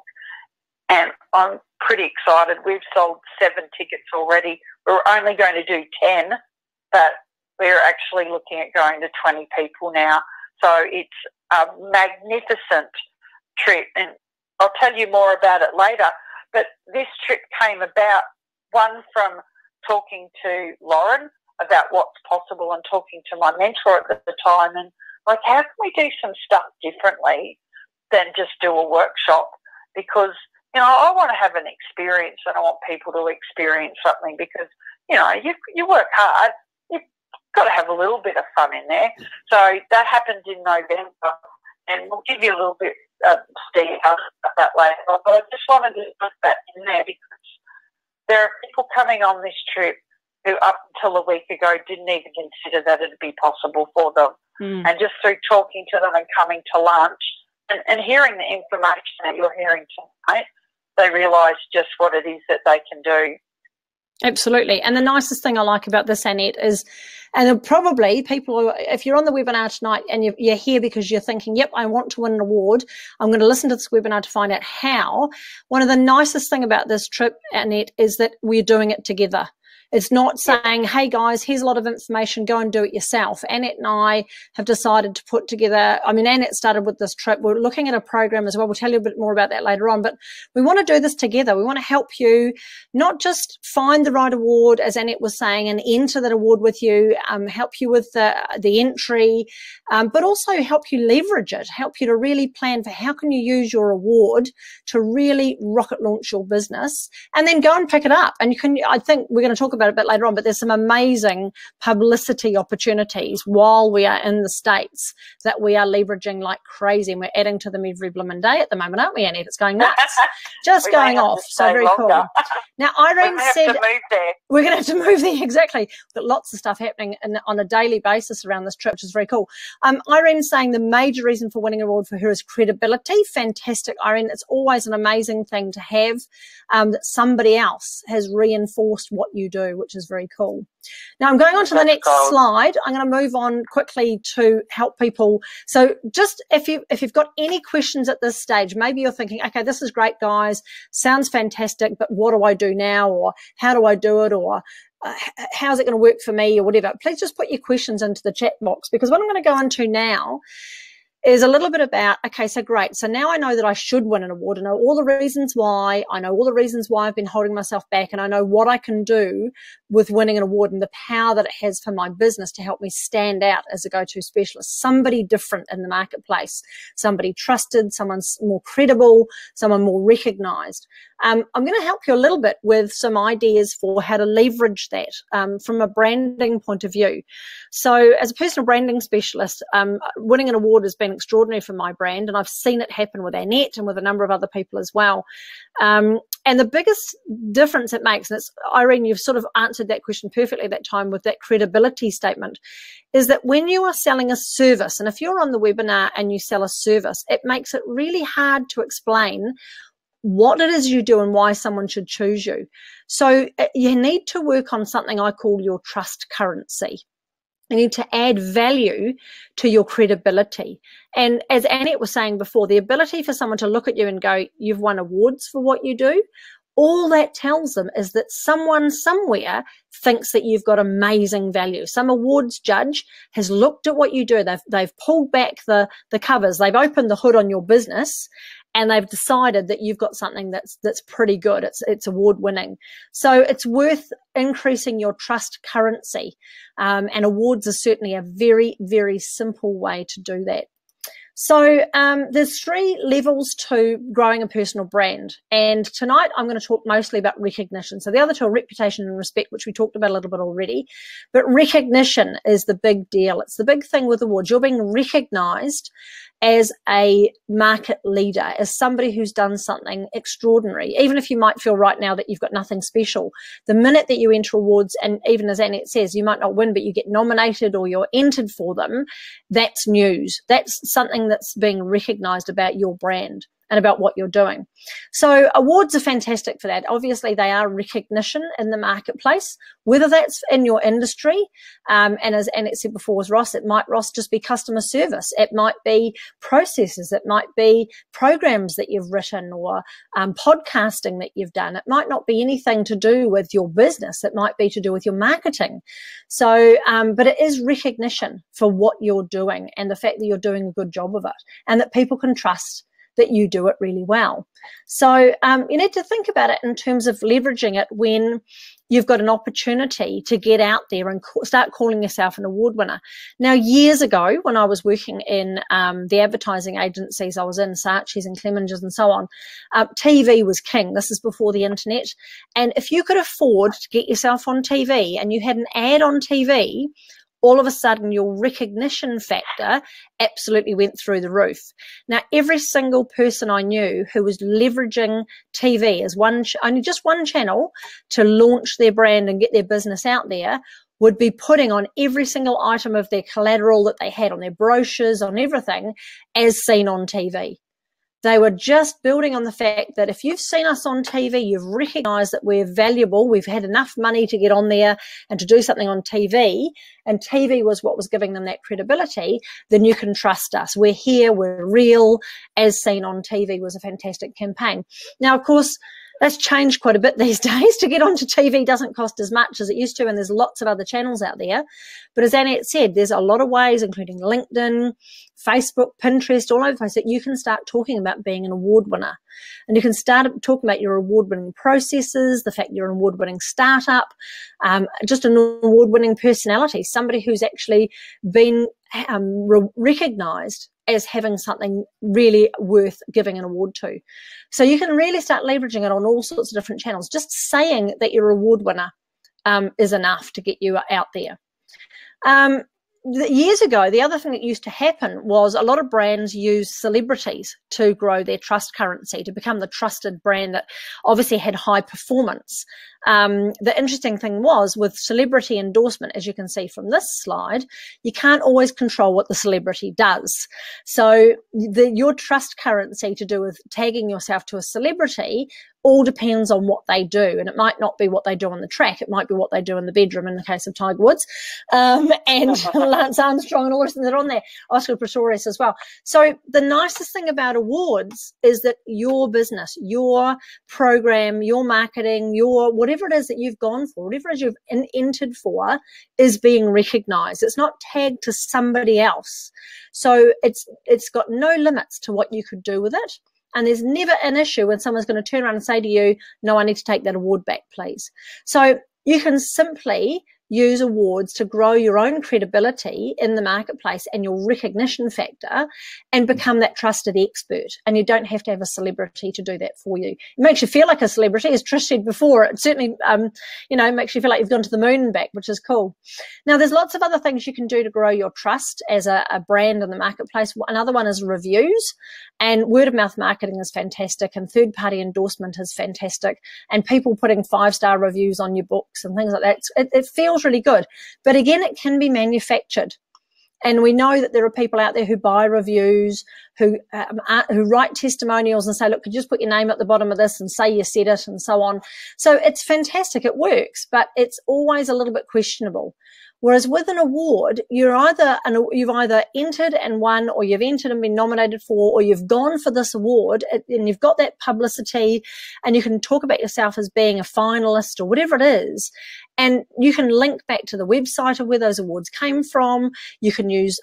And I'm pretty excited. We've sold 7 tickets already. We're only going to do 10, but we're actually looking at going to 20 people now. So it's a magnificent trip, and I'll tell you more about it later. But this trip came about, one, from talking to Lauren about what's possible and talking to my mentor at the time, and like, how can we do some stuff differently than just do a workshop? Because, you know, I want to have an experience and I want people to experience something because, you know, you work hard, you've got to have a little bit of fun in there. So that happened in November, and we'll give you a little bit of details about that later. But I just wanted to put that in there because there are people coming on this trip who up until a week ago didn't even consider that it would be possible for them. And just through talking to them and coming to lunch and hearing the information that you're hearing tonight, they realise just what it is that they can do. Absolutely. And the nicest thing I like about this, Annette, is, and probably people, if you're on the webinar tonight and you're here because you're thinking, yep, I want to win an award, I'm going to listen to this webinar to find out how. One of the nicest thing about this trip, Annette, is that we're doing it together. It's not saying, hey guys, here's a lot of information, go and do it yourself. Annette and I have decided to put together, I mean, Annette started with this trip. We're looking at a program as well. We'll tell you a bit more about that later on, but we want to do this together. We want to help you not just find the right award, as Annette was saying, and enter that award with you, help you with the entry, but also help you leverage it, help you to really plan for how can you use your award to really rocket launch your business, and then go and pick it up. And you can, I think we're going to talk about it a bit later on, but there's some amazing publicity opportunities while we are in the States that we are leveraging like crazy, and we're adding to them every blooming day at the moment, aren't we, Annette? It's going nuts. Just going off. So very cool. Now, Irene said we're going to have to move there. Exactly. Got lots of stuff happening on a daily basis around this trip, which is very cool. Irene's saying the major reason for winning an award for her is credibility. Fantastic, Irene. It's always an amazing thing to have that somebody else has reinforced what you do, which is very cool. Now I'm going on to the next slide. I'm going to move on quickly to help people. So just if you've got any questions at this stage, maybe you're thinking, okay, this is great, guys, sounds fantastic, but what do I do now, or how do I do it, or how's it going to work for me, or whatever, please just put your questions into the chat box, because what I'm going to go into now is a little bit about, okay, so great. So now I know that I should win an award. I know all the reasons why. I know all the reasons why I've been holding myself back, and I know what I can do with winning an award and the power that it has for my business to help me stand out as a go-to specialist, somebody different in the marketplace, somebody trusted, someone more credible, someone more recognized. I'm going to help you a little bit with some ideas for how to leverage that from a branding point of view. So as a personal branding specialist, winning an award has been extraordinary for my brand, and I've seen it happen with Annette and with a number of other people as well. And the biggest difference it makes, and it's, Irene, you've sort of answered that question perfectly that time with that credibility statement, is that when you are selling a service, and if you're on the webinar and you sell a service, it makes it really hard to explain what it is you do and why someone should choose you. So you need to work on something I call your trust currency. You need to add value to your credibility. And as Annette was saying before, the ability for someone to look at you and go, you've won awards for what you do, all that tells them is that someone somewhere thinks that you've got amazing value. Some awards judge has looked at what you do. They've pulled back the covers. They've opened the hood on your business, and they've decided that you've got something that's pretty good. It's award winning. So it's worth increasing your trust currency. And awards are certainly a very, very simple way to do that. So there's 3 levels to growing a personal brand. And tonight I'm going to talk mostly about recognition. So the other 2 are reputation and respect, which we talked about a little bit already. But recognition is the big deal. It's the big thing with awards. You're being recognized as a market leader, as somebody who's done something extraordinary. Even if you might feel right now that you've got nothing special, the minute that you enter awards, and even as Annette says, you might not win, but you get nominated or you're entered for them, that's news. That's something that's being recognized about your brand and about what you're doing. So awards are fantastic for that. Obviously, they are recognition in the marketplace, whether that's in your industry, and as Annette said before with Ross, it might, Ross, just be customer service. It might be processes. It might be programs that you've written, or podcasting that you've done. It might not be anything to do with your business. It might be to do with your marketing. So, but it is recognition for what you're doing and the fact that you're doing a good job of it, and that people can trust that you do it really well. So you need to think about it in terms of leveraging it when you've got an opportunity to get out there and start calling yourself an award winner. Now, years ago, when I was working in the advertising agencies I was in, Saatchi's and Clemenger's and so on, TV was king. This is before the internet. And if you could afford to get yourself on TV and you had an ad on TV, all of a sudden your recognition factor absolutely went through the roof. Now, every single person I knew who was leveraging TV as only just one channel to launch their brand and get their business out there would be putting on every single item of their collateral that they had, on their brochures, on everything, as seen on TV. They were just building on the fact that if you've seen us on TV, you've recognized that we're valuable, we've had enough money to get on there and to do something on TV, and TV was what was giving them that credibility, then you can trust us. We're here, we're real, as seen on TV was a fantastic campaign. Now, of course, That's changed quite a bit these days. To get onto TV doesn't cost as much as it used to, and there's lots of other channels out there. But as Annette said, there's a lot of ways, including LinkedIn, Facebook, Pinterest, all over the place, that you can start talking about being an award winner. And you can start talking about your award-winning processes, the fact you're an award-winning startup, just an award-winning personality, somebody who's actually been recognised as having something really worth giving an award to. So you can really start leveraging it on all sorts of different channels. Just saying that you're an award winner is enough to get you out there. Years ago, the other thing that used to happen was a lot of brands use celebrities to grow their trust currency, to become the trusted brand that obviously had high performance. The interesting thing was, with celebrity endorsement, as you can see from this slide, you can't always control what the celebrity does. So your trust currency to do with tagging yourself to a celebrity all depends on what they do. And it might not be what they do on the track. It might be what they do in the bedroom in the case of Tiger Woods, and Lance Armstrong and all the rest that are on there, Oscar Pistorius as well. So the nicest thing about awards is that your business, your program, your marketing, your whatever it is that you've gone for, whatever it is you've entered for, is being recognized. It's not tagged to somebody else. So it's got no limits to what you could do with it. And there's never an issue when someone's going to turn around and say to you, no, I need to take that award back, please. So you can simply use awards to grow your own credibility in the marketplace and your recognition factor and become that trusted expert. And you don't have to have a celebrity to do that for you. It makes you feel like a celebrity, as Trish said before. It certainly, makes you feel like you've gone to the moon and back, which is cool. Now, there's lots of other things you can do to grow your trust as a brand in the marketplace. Another one is reviews, and word of mouth marketing is fantastic, and third party endorsement is fantastic, and people putting 5-star reviews on your books and things like that. It feels really good. But again, it can be manufactured. And we know that there are people out there who buy reviews, who write testimonials and say, look, could you just put your name at the bottom of this and say you said it and so on. So it's fantastic. It works, but it's always a little bit questionable. Whereas with an award, you've either entered and won, or you've entered and been nominated for, or you've gone for this award and you've got that publicity, and you can talk about yourself as being a finalist or whatever it is. And you can link back to the website of where those awards came from. You can use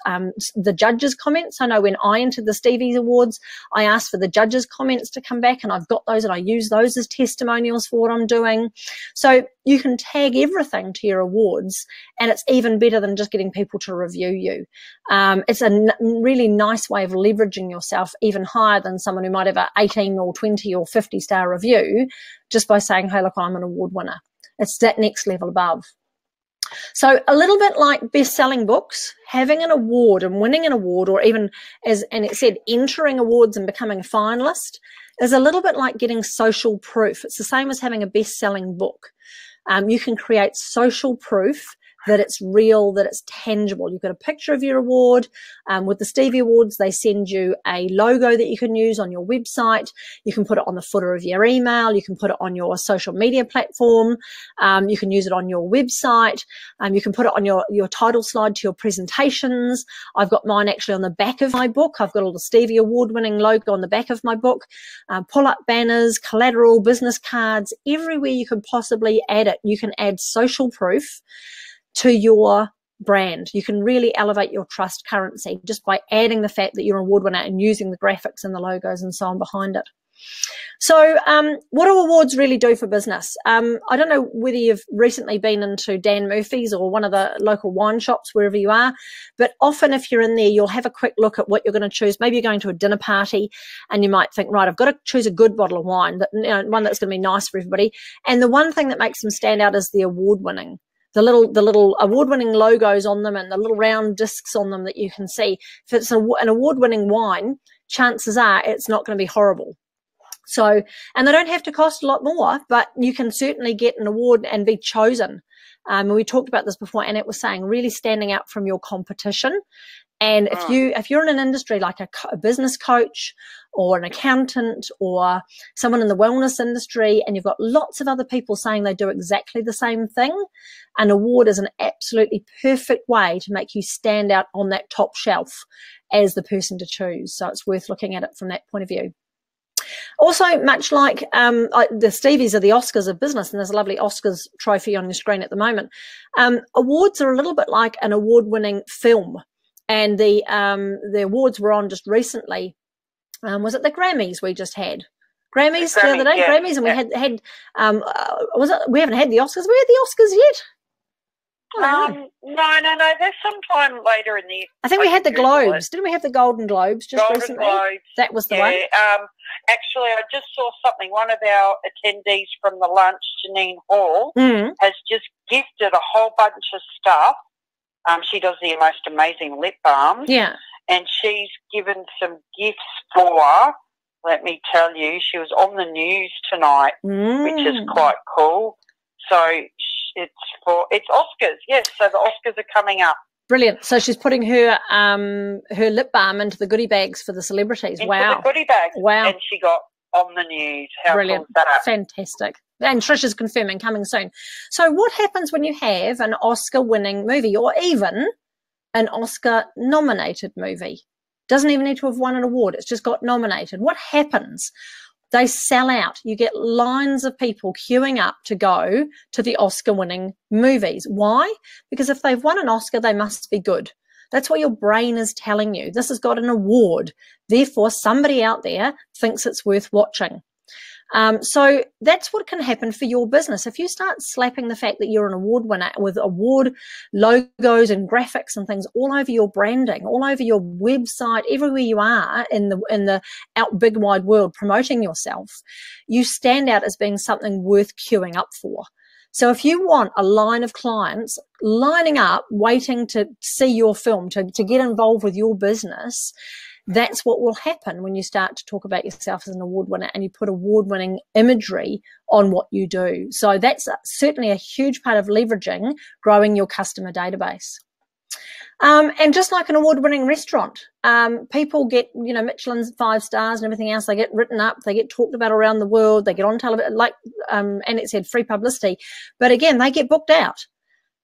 the judges' comments. I know when I entered the Stevie's Awards, I asked for the judges' comments to come back, and I've got those, and I use those as testimonials for what I'm doing. So you can tag everything to your awards, and it's even better than just getting people to review you. It's a really nice way of leveraging yourself even higher than someone who might have an 18 or 20 or 50-star review, just by saying, hey, look, I'm an award winner. It's that next level above. So a little bit like best-selling books, having an award and winning an award, or even, as Annette said, entering awards and becoming a finalist, is a little bit like getting social proof. It's the same as having a best-selling book. You can create social proof that it's real, that it's tangible. You've got a picture of your award. With the Stevie Awards, they send you a logo that you can use on your website. You can put it on the footer of your email. You can put it on your social media platform. You can use it on your website. You can put it on your title slide to your presentations. I've got mine actually on the back of my book. I've got all the Stevie Award-winning logo on the back of my book. Pull-up banners, collateral, business cards, everywhere you could possibly add it. You can add social proof to your brand. You can really elevate your trust currency just by adding the fact that you're an award winner and using the graphics and the logos and so on behind it. So what do awards really do for business? I don't know whether you've recently been into Dan Murphy's or one of the local wine shops, wherever you are, but often if you're in there, you'll have a quick look at what you're going to choose. Maybe you're going to a dinner party and you might think, right, I've got to choose a good bottle of wine, one that's going to be nice for everybody. And the one thing that makes them stand out is the award winning. The little award-winning logos on them and the little round discs on them that you can see. If it's an award-winning wine, chances are it's not going to be horrible. So, and they don't have to cost a lot more, but you can certainly get an award and be chosen. And we talked about this before, and it was saying really standing out from your competition. And if you're in an industry like a business coach or an accountant or someone in the wellness industry, and you've got lots of other people saying they do exactly the same thing, an award is an absolutely perfect way to make you stand out on that top shelf as the person to choose. So it's worth looking at it from that point of view. Also, much like the Stevies are the Oscars of business, and there's a lovely Oscars trophy on your screen at the moment. Awards are a little bit like an award-winning film, and the awards were on just recently. Was it the Grammys we just had? Grammys the other day, yeah. Grammys, and we had was it? We haven't had the Oscars. We had the Oscars yet? No. There's sometime later in the year. I think we had the Globes. Didn't we have the Golden Globes just Golden recently? Globes. That was the one. Actually, I just saw something. One of our attendees from the lunch, Janine Hall, has just gifted a whole bunch of stuff. She does the most amazing lip balms. Yeah. And she's given some gifts for, let me tell you, she was on the news tonight, which is quite cool. So it's Oscars, yes. So the Oscars are coming up. Brilliant. So she's putting her lip balm into the goodie bags for the celebrities. Wow. The goodie bags. Wow. And she got on the news. How brilliant. Cool is that? Fantastic. And Trish is confirming coming soon. So what happens when you have an Oscar-winning movie, or even an Oscar-nominated movie? Doesn't even need to have won an award. It's just got nominated. What happens? They sell out. You get lines of people queuing up to go to the Oscar-winning movies. Why? Because if they've won an Oscar, they must be good. That's what your brain is telling you. This has got an award. Therefore, somebody out there thinks it's worth watching. So that's what can happen for your business. If you start slapping the fact that you're an award winner with award logos and graphics and things all over your branding, all over your website, everywhere you are in the out big wide world promoting yourself, you stand out as being something worth queuing up for. So if you want a line of clients lining up, waiting to see your film, to get involved with your business, that's what will happen when you start to talk about yourself as an award winner and you put award-winning imagery on what you do. So that's certainly a huge part of leveraging, growing your customer database. And just like an award-winning restaurant, people get, Michelin's 5 stars and everything else. They get written up, they get talked about around the world, they get on television, like Annette said, free publicity. But again, they get booked out.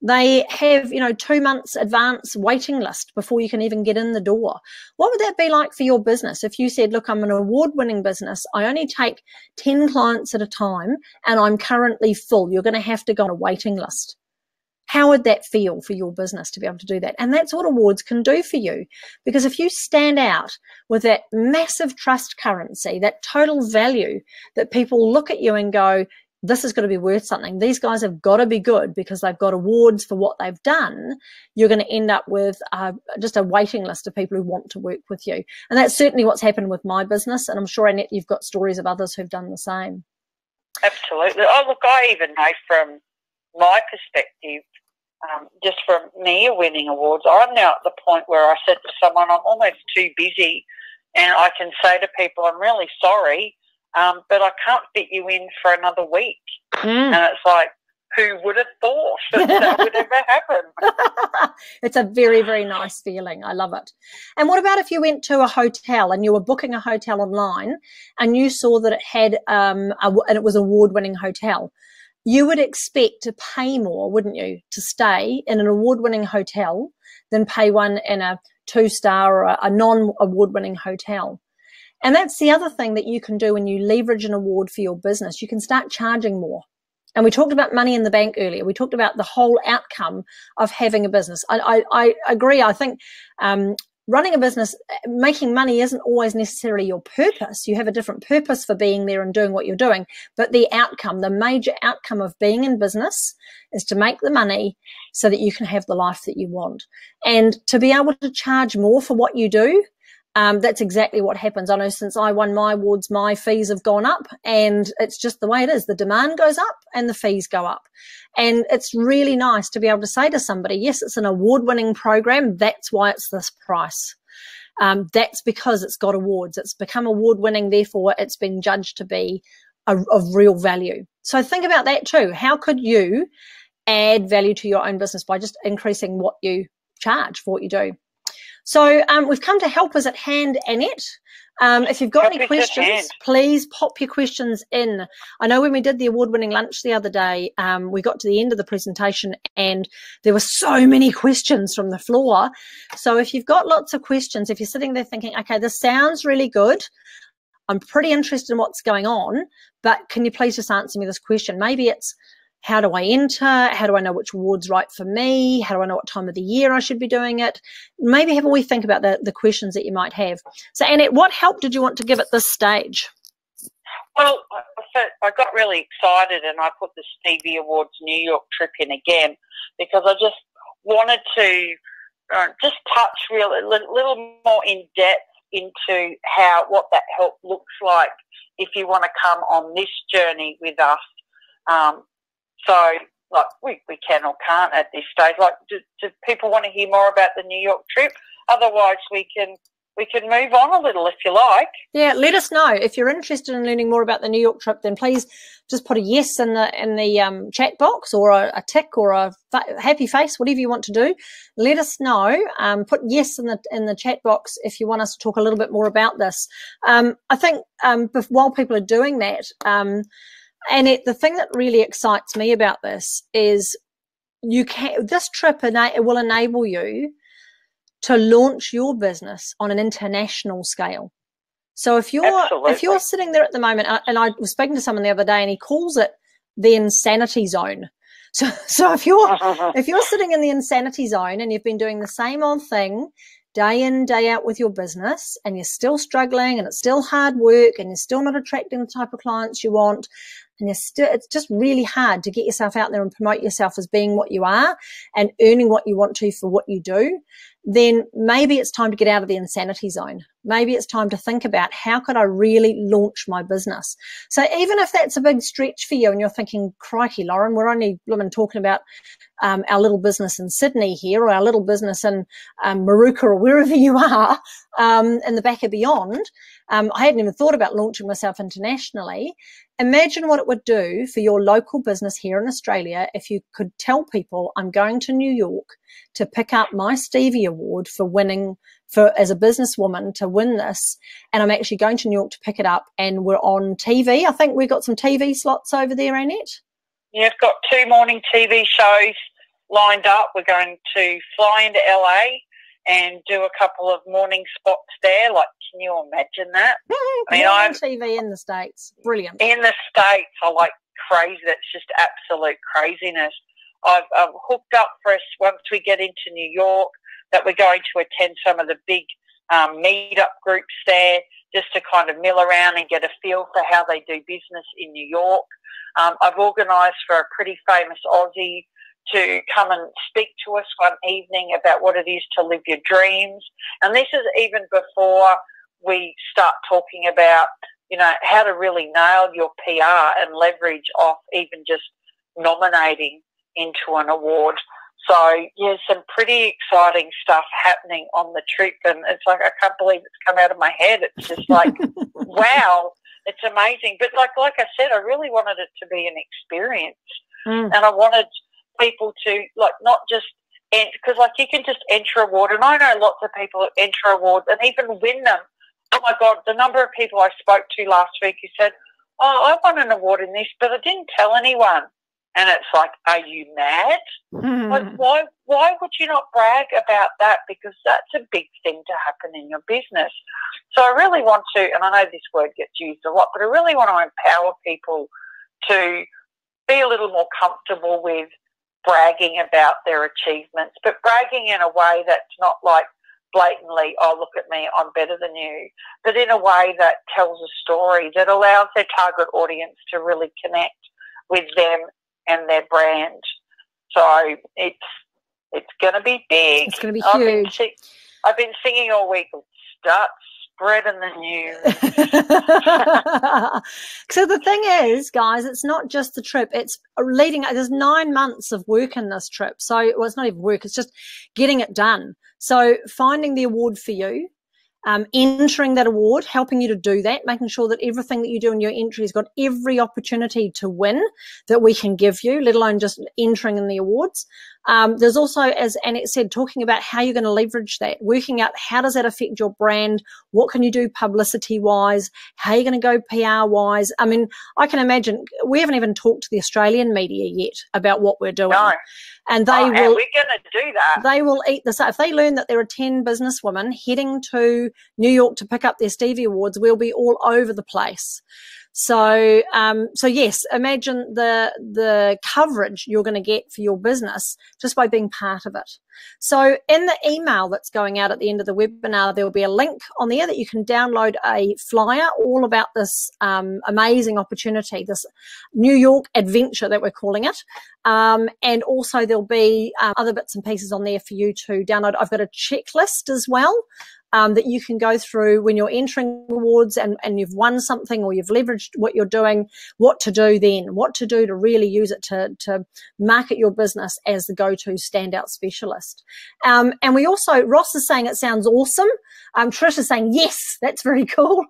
They have, 2 months advance waiting list before you can even get in the door. What would that be like for your business if you said, look, I'm an award-winning business. I only take 10 clients at a time and I'm currently full. You're going to have to go on a waiting list. How would that feel for your business to be able to do that? And that's what awards can do for you. Because if you stand out with that massive trust currency, that total value that people look at you and go, this is going to be worth something. These guys have got to be good because they've got awards for what they've done. You're going to end up with just a waiting list of people who want to work with you. And that's certainly what's happened with my business. And I'm sure, Annette, you've got stories of others who've done the same. Absolutely. Oh, look, I even know from my perspective, just from me winning awards, I'm now at the point where I said to someone, I'm almost too busy, and I can say to people, I'm really sorry, but I can't fit you in for another week. And it's like, who would have thought that would ever happen? It's a very, very nice feeling. I love it. And what about if you went to a hotel and you were booking a hotel online and you saw that it had, and it was an award-winning hotel? You would expect to pay more, wouldn't you, to stay in an award-winning hotel than pay one in a 2-star or a non-award-winning hotel. And that's the other thing that you can do when you leverage an award for your business. You can start charging more. And we talked about money in the bank earlier. We talked about the whole outcome of having a business. I agree. I think running a business, making money isn't always necessarily your purpose. You have a different purpose for being there and doing what you're doing. But the outcome, the major outcome of being in business is to make the money so that you can have the life that you want. And to be able to charge more for what you do, that's exactly what happens. I know since I won my awards, my fees have gone up, and it's just the way it is. The demand goes up and the fees go up. And it's really nice to be able to say to somebody, yes, it's an award-winning program. That's why it's this price. That's because it's got awards. It's become award-winning. Therefore, it's been judged to be of real value. So think about that too. How could you add value to your own business by just increasing what you charge for what you do? So we've come to helpers at hand, Annette. If you've got any questions, please pop your questions in. I know when we did the award-winning lunch the other day, we got to the end of the presentation and there were so many questions from the floor. So if you've got lots of questions, if you're sitting there thinking, okay, this sounds really good, I'm pretty interested in what's going on, but can you please just answer me this question? Maybe it's, how do I enter? How do I know which award's right for me? How do I know what time of the year I should be doing it? Maybe have a wee think about the questions that you might have. So, Annette, what help did you want to give at this stage? Well, I got really excited and I put the Stevie Awards New York trip in again because I just wanted to just touch really a little more in depth into what that help looks like if you want to come on this journey with us. So, like, we can or can't at this stage. Like, do people want to hear more about the New York trip? Otherwise, we can move on a little if you like. Yeah, let us know. If you're interested in learning more about the New York trip, then please just put a yes in the chat box, or a tick, or a happy face, whatever you want to do. Let us know. Put yes in the chat box if you want us to talk a little bit more about this. I think while people are doing that, and the thing that really excites me about this is this trip will enable you to launch your business on an international scale. So if you're sitting there at the moment, and I was speaking to someone the other day, and he calls it the insanity zone. So if you're sitting in the insanity zone and you've been doing the same old thing day in, day out with your business, and you're still struggling, and it's still hard work, and you're still not attracting the type of clients you want, and it's just really hard to get yourself out there and promote yourself as being what you are and earning what you want to for what you do, then maybe it's time to get out of the insanity zone. Maybe it's time to think about, how could I really launch my business? So even if that's a big stretch for you and you're thinking, crikey, Lauren, we're only talking about our little business in Sydney here, or our little business in Maruka, or wherever you are, in the back of beyond. I hadn't even thought about launching myself internationally. Imagine what it would do for your local business here in Australia if you could tell people, I'm going to New York to pick up my Stevie Award as a businesswoman to win this, and I'm actually going to New York to pick it up, and we're on TV. I think we've got some TV slots over there, Annette. Yeah, I've got 2 morning TV shows lined up. We're going to fly into LA and do a couple of morning spots there. Like, can you imagine that? I'm TV in the States. Brilliant. In the States, I like crazy. That's just absolute craziness. I've hooked up for us once we get into New York that we're going to attend some of the big meet-up groups there, just to kind of mill around and get a feel for how they do business in New York. I've organised for a pretty famous Aussie to come and speak to us one evening about what it is to live your dreams. And this is even before we start talking about, how to really nail your PR and leverage off even just nominating into an award. So, yeah, some pretty exciting stuff happening on the trip. And it's like, I can't believe it's come out of my head. It's just like, wow, it's amazing. But like I said, I really wanted it to be an experience. And I wanted people to, not just because you can just enter an award, and I know lots of people who enter awards and even win them. Oh my God, the number of people I spoke to last week who said, I won an award in this, but I didn't tell anyone. And it's like, are you mad? Like, why would you not brag about that? Because that's a big thing to happen in your business. So I really want to, and I know this word gets used a lot, but I really want to empower people to be a little more comfortable with bragging about their achievements, but bragging in a way that's not like blatantly, oh, look at me, I'm better than you, but in a way that tells a story that allows their target audience to really connect with them and their brand. So it's going to be big. It's going to be huge. I've been singing all week. Start spreading the news. So the thing is, guys, it's not just the trip. It's there's 9 months of work in this trip. So, it's not even work. It's just getting it done. So finding the award for you, entering that award, helping you to do that, making sure that everything that you do in your entry has got every opportunity to win that we can give you, let alone just entering in the awards. There's also, as Annette said, talking about how you're going to leverage that, working out how does that affect your brand, what can you do publicity-wise, how you're going to go PR-wise. I mean, I can imagine we haven't even talked to the Australian media yet about what we're doing. No. And they and we're going to do that. They will eat this up. If they learn that there are 10 businesswomen heading to New York to pick up their Stevie Awards, we'll be all over the place. So yes, imagine the coverage you're going to get for your business just by being part of it. So in the email that's going out at the end of the webinar, there will be a link on there that you can download a flyer all about this amazing opportunity, this New York adventure that we're calling it. And also there'll be other bits and pieces on there for you to download. I've got a checklist as well. That you can go through when you're entering awards and you've won something or you've leveraged what you're doing, what to do then, what to do to really use it to market your business as the go-to standout specialist. And we also, Ross is saying it sounds awesome. Trish is saying, yes, that's very cool.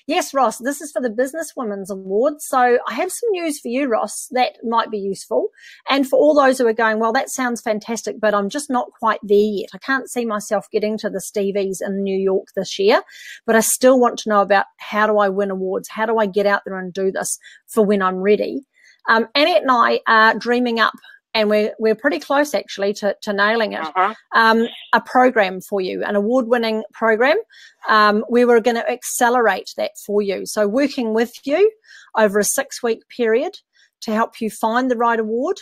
Yes, Ross, this is for the Businesswomen's Awards. So I have some news for you, Ross, that might be useful. And for all those who are going, well, that sounds fantastic, but I'm just not quite there yet. I can't see myself getting to the Stevies in New York this year, but I still want to know about how do I win awards? How do I get out there and do this for when I'm ready? Annette and I are dreaming up, and we're pretty close actually to nailing it, a program for you, an award-winning program. We were going to accelerate that for you. So working with you over a 6-week period to help you find the right award,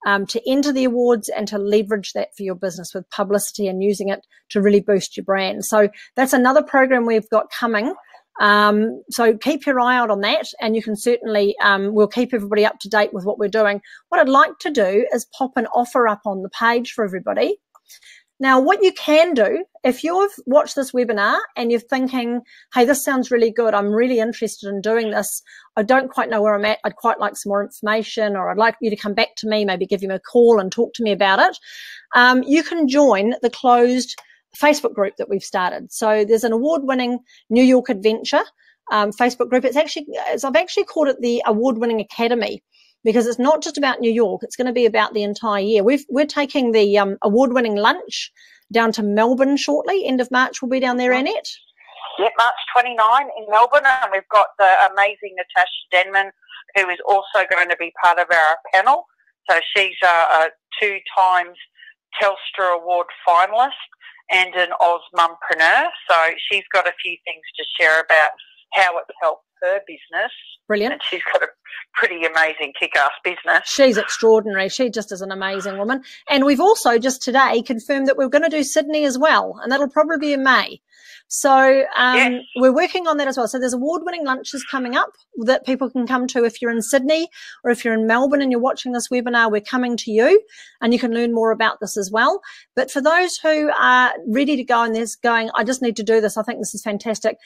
to enter the awards and to leverage that for your business with publicity and using it to really boost your brand. So that's another program we've got coming. So keep your eye out on that, and you can certainly, we'll keep everybody up to date with what we're doing. What I'd like to do is pop an offer up on the page for everybody. Now, what you can do, if you've watched this webinar and you're thinking, hey, this sounds really good, I'm really interested in doing this, I don't quite know where I'm at, I'd quite like some more information, or I'd like you to come back to me, maybe give you a call and talk to me about it, you can join the closed Facebook group that we've started. So there's an award-winning New York Adventure Facebook group. I've actually called it the Award-Winning Academy, because it's not just about New York. It's going to be about the entire year. We're taking the award-winning lunch down to Melbourne shortly. End of March, we'll be down there, Annette. Yep, March 29 in Melbourne, and we've got the amazing Natasha Denman, who is also going to be part of our panel. So she's a 2 times Telstra Award finalist and an Oz Mumpreneur. So she's got a few things to share about how it's helped her business. Brilliant. And she's got a pretty amazing kick-ass business. She's extraordinary. She just is an amazing woman. And we've also just today confirmed that we're going to do Sydney as well, and that'll probably be in May. So yes, we're working on that as well. So there's award-winning lunches coming up that people can come to if you're in Sydney, or if you're in Melbourne and you're watching this webinar, we're coming to you, and you can learn more about this as well. But for those who are ready to go and there's going, I just need to do this, I think this is fantastic,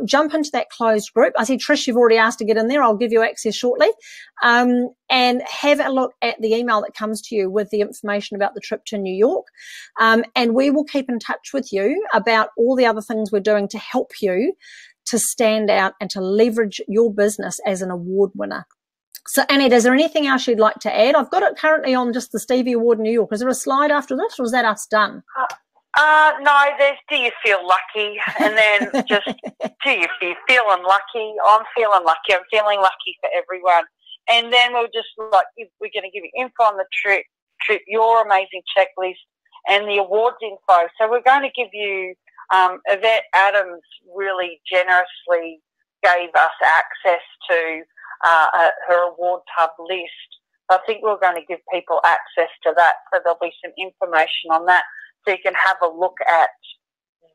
jump into that closed group. I see, Trish, you've already asked to get in there. I'll give you access shortly. And have a look at the email that comes to you with the information about the trip to New York. And we will keep in touch with you about all the other things we're doing to help you to stand out and to leverage your business as an award winner. So, Annette, is there anything else you'd like to add? I've got it currently on just the Stevie Award in New York. Is there a slide after this, or is that us done? No, there's do you feel lucky? And then just do you feel feeling lucky? I'm feeling lucky. I'm feeling lucky for everyone. And then we're going to give you info on the trip, your amazing checklist, and the awards info. So we're going to give you, Yvette Adams really generously gave us access to her award hub list. I think we're going to give people access to that, so there'll be some information on that, so you can have a look at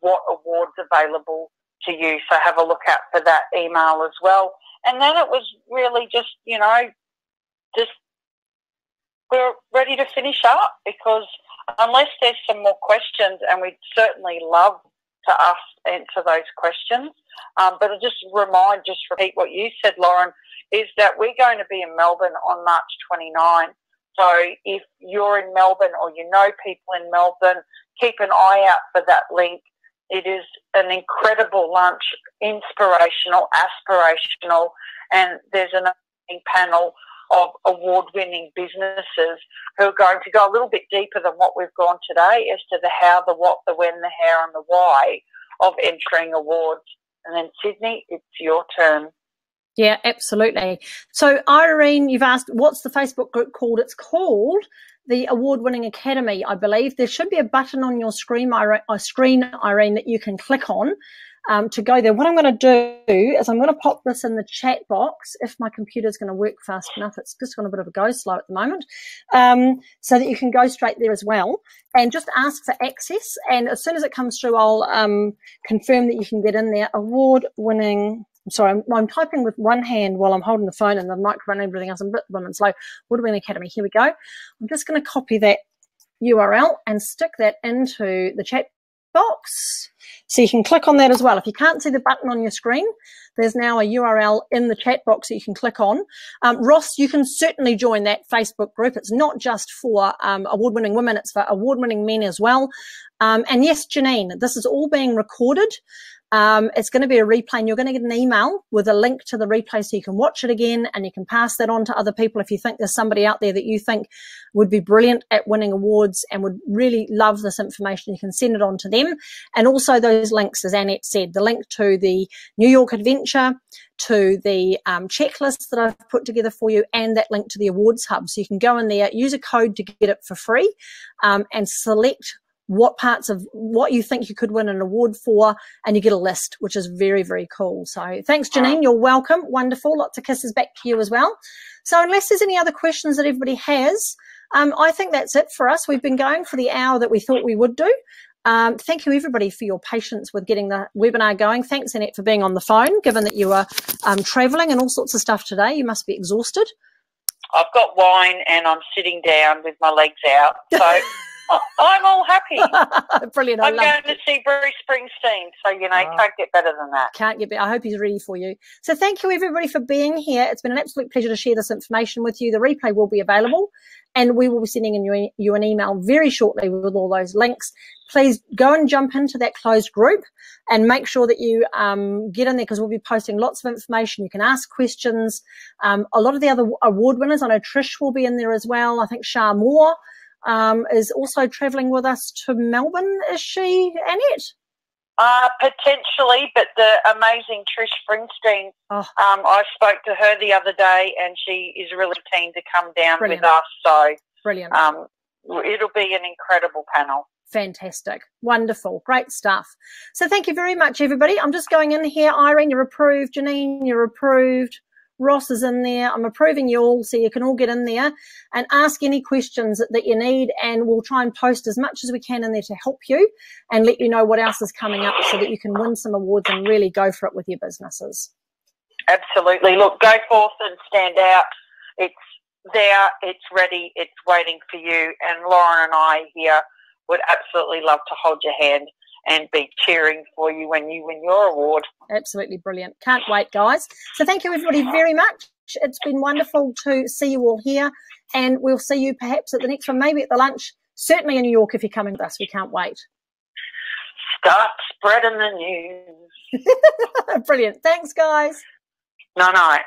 what awards are available to you. So have a look out for that email as well. And then it was really just, just we're ready to finish up, because unless there's some more questions, and we'd certainly love to answer those questions. But I'll just repeat what you said, Lauren, is that we're going to be in Melbourne on March 29. So if you're in Melbourne or you know people in Melbourne, keep an eye out for that link. It is an incredible lunch, inspirational, aspirational, and there's an amazing panel of award-winning businesses who are going to go a little bit deeper than what we've gone today as to the how, the what, the when, the how and the why of entering awards. And then, Sydney, it's your turn. Yeah, absolutely. So, Irene, you've asked, what's the Facebook group called? It's called the Award-Winning Academy, I believe. There should be a button on your screen, Irene, that you can click on to go there. What I'm going to do is I'm going to pop this in the chat box if my computer's going to work fast enough. It's just on a bit of a go slow at the moment, so that you can go straight there as well and just ask for access. And as soon as it comes through, I'll confirm that you can get in there. Award-winning. Sorry, I'm typing with one hand while I'm holding the phone and the microphone and everything else. I'm a bit women slow. Award-Winning Academy. Here we go. I'm just going to copy that URL and stick that into the chat box. So you can click on that as well. If you can't see the button on your screen, there's now a URL in the chat box that you can click on. Ross, you can certainly join that Facebook group. It's not just for award-winning women, it's for award-winning men as well. And yes, Janine, this is all being recorded. It's going to be a replay and you're going to get an email with a link to the replay so you can watch it again and you can pass that on to other people. If you think there's somebody out there that you think would be brilliant at winning awards and would really love this information, you can send it on to them. And also those links, as Annette said, the link to the New York Adventure, to the checklist that I've put together for you, and that link to the Awards Hub. So you can go in there, use a code to get it for free, and select what parts of what you think you could win an award for, and you get a list, which is very, very cool. So thanks, Janine. You're welcome. Wonderful. Lots of kisses back to you as well. So unless there's any other questions that everybody has, I think that's it for us. We've been going for the hour that we thought we would do. Thank you, everybody, for your patience with getting the webinar going. Thanks, Annette, for being on the phone, given that you are travelling and all sorts of stuff today. You must be exhausted. I've got wine and I'm sitting down with my legs out. So I'm all happy. Brilliant. I'm going to see Bruce Springsteen, so, you know, can't get better than that. Can't get better. I hope he's ready for you. So thank you, everybody, for being here. It's been an absolute pleasure to share this information with you. The replay will be available, and we will be sending you an email very shortly with all those links. Please go and jump into that closed group and make sure that you get in there, because we'll be posting lots of information. You can ask questions. A lot of the other award winners, I know Trish will be in there as well. I think Shah Moore is also travelling with us to Melbourne. Is she, Annette? Potentially, but the amazing Trish Springsteen, I spoke to her the other day and she is really keen to come down with us. So brilliant. It'll be an incredible panel. Fantastic. Wonderful. Great stuff. So thank you very much, everybody. I'm just going in here. Irene, you're approved. Janine, you're approved. Ross is in there. I'm approving you all, so you can all get in there and ask any questions that you need, and we'll try and post as much as we can in there to help you and let you know what else is coming up so that you can win some awards and really go for it with your businesses. Absolutely. Look, go forth and stand out. It's there, it's ready, it's waiting for you, and Lauren and I here would absolutely love to hold your hand and be cheering for you when you win your award. Absolutely brilliant. Can't wait, guys. So thank you, everybody, very much. It's been wonderful to see you all here, and we'll see you perhaps at the next one, maybe at the lunch, certainly in New York if you're coming with us. We can't wait. Start spreading the news. Brilliant. Thanks, guys. Night-night.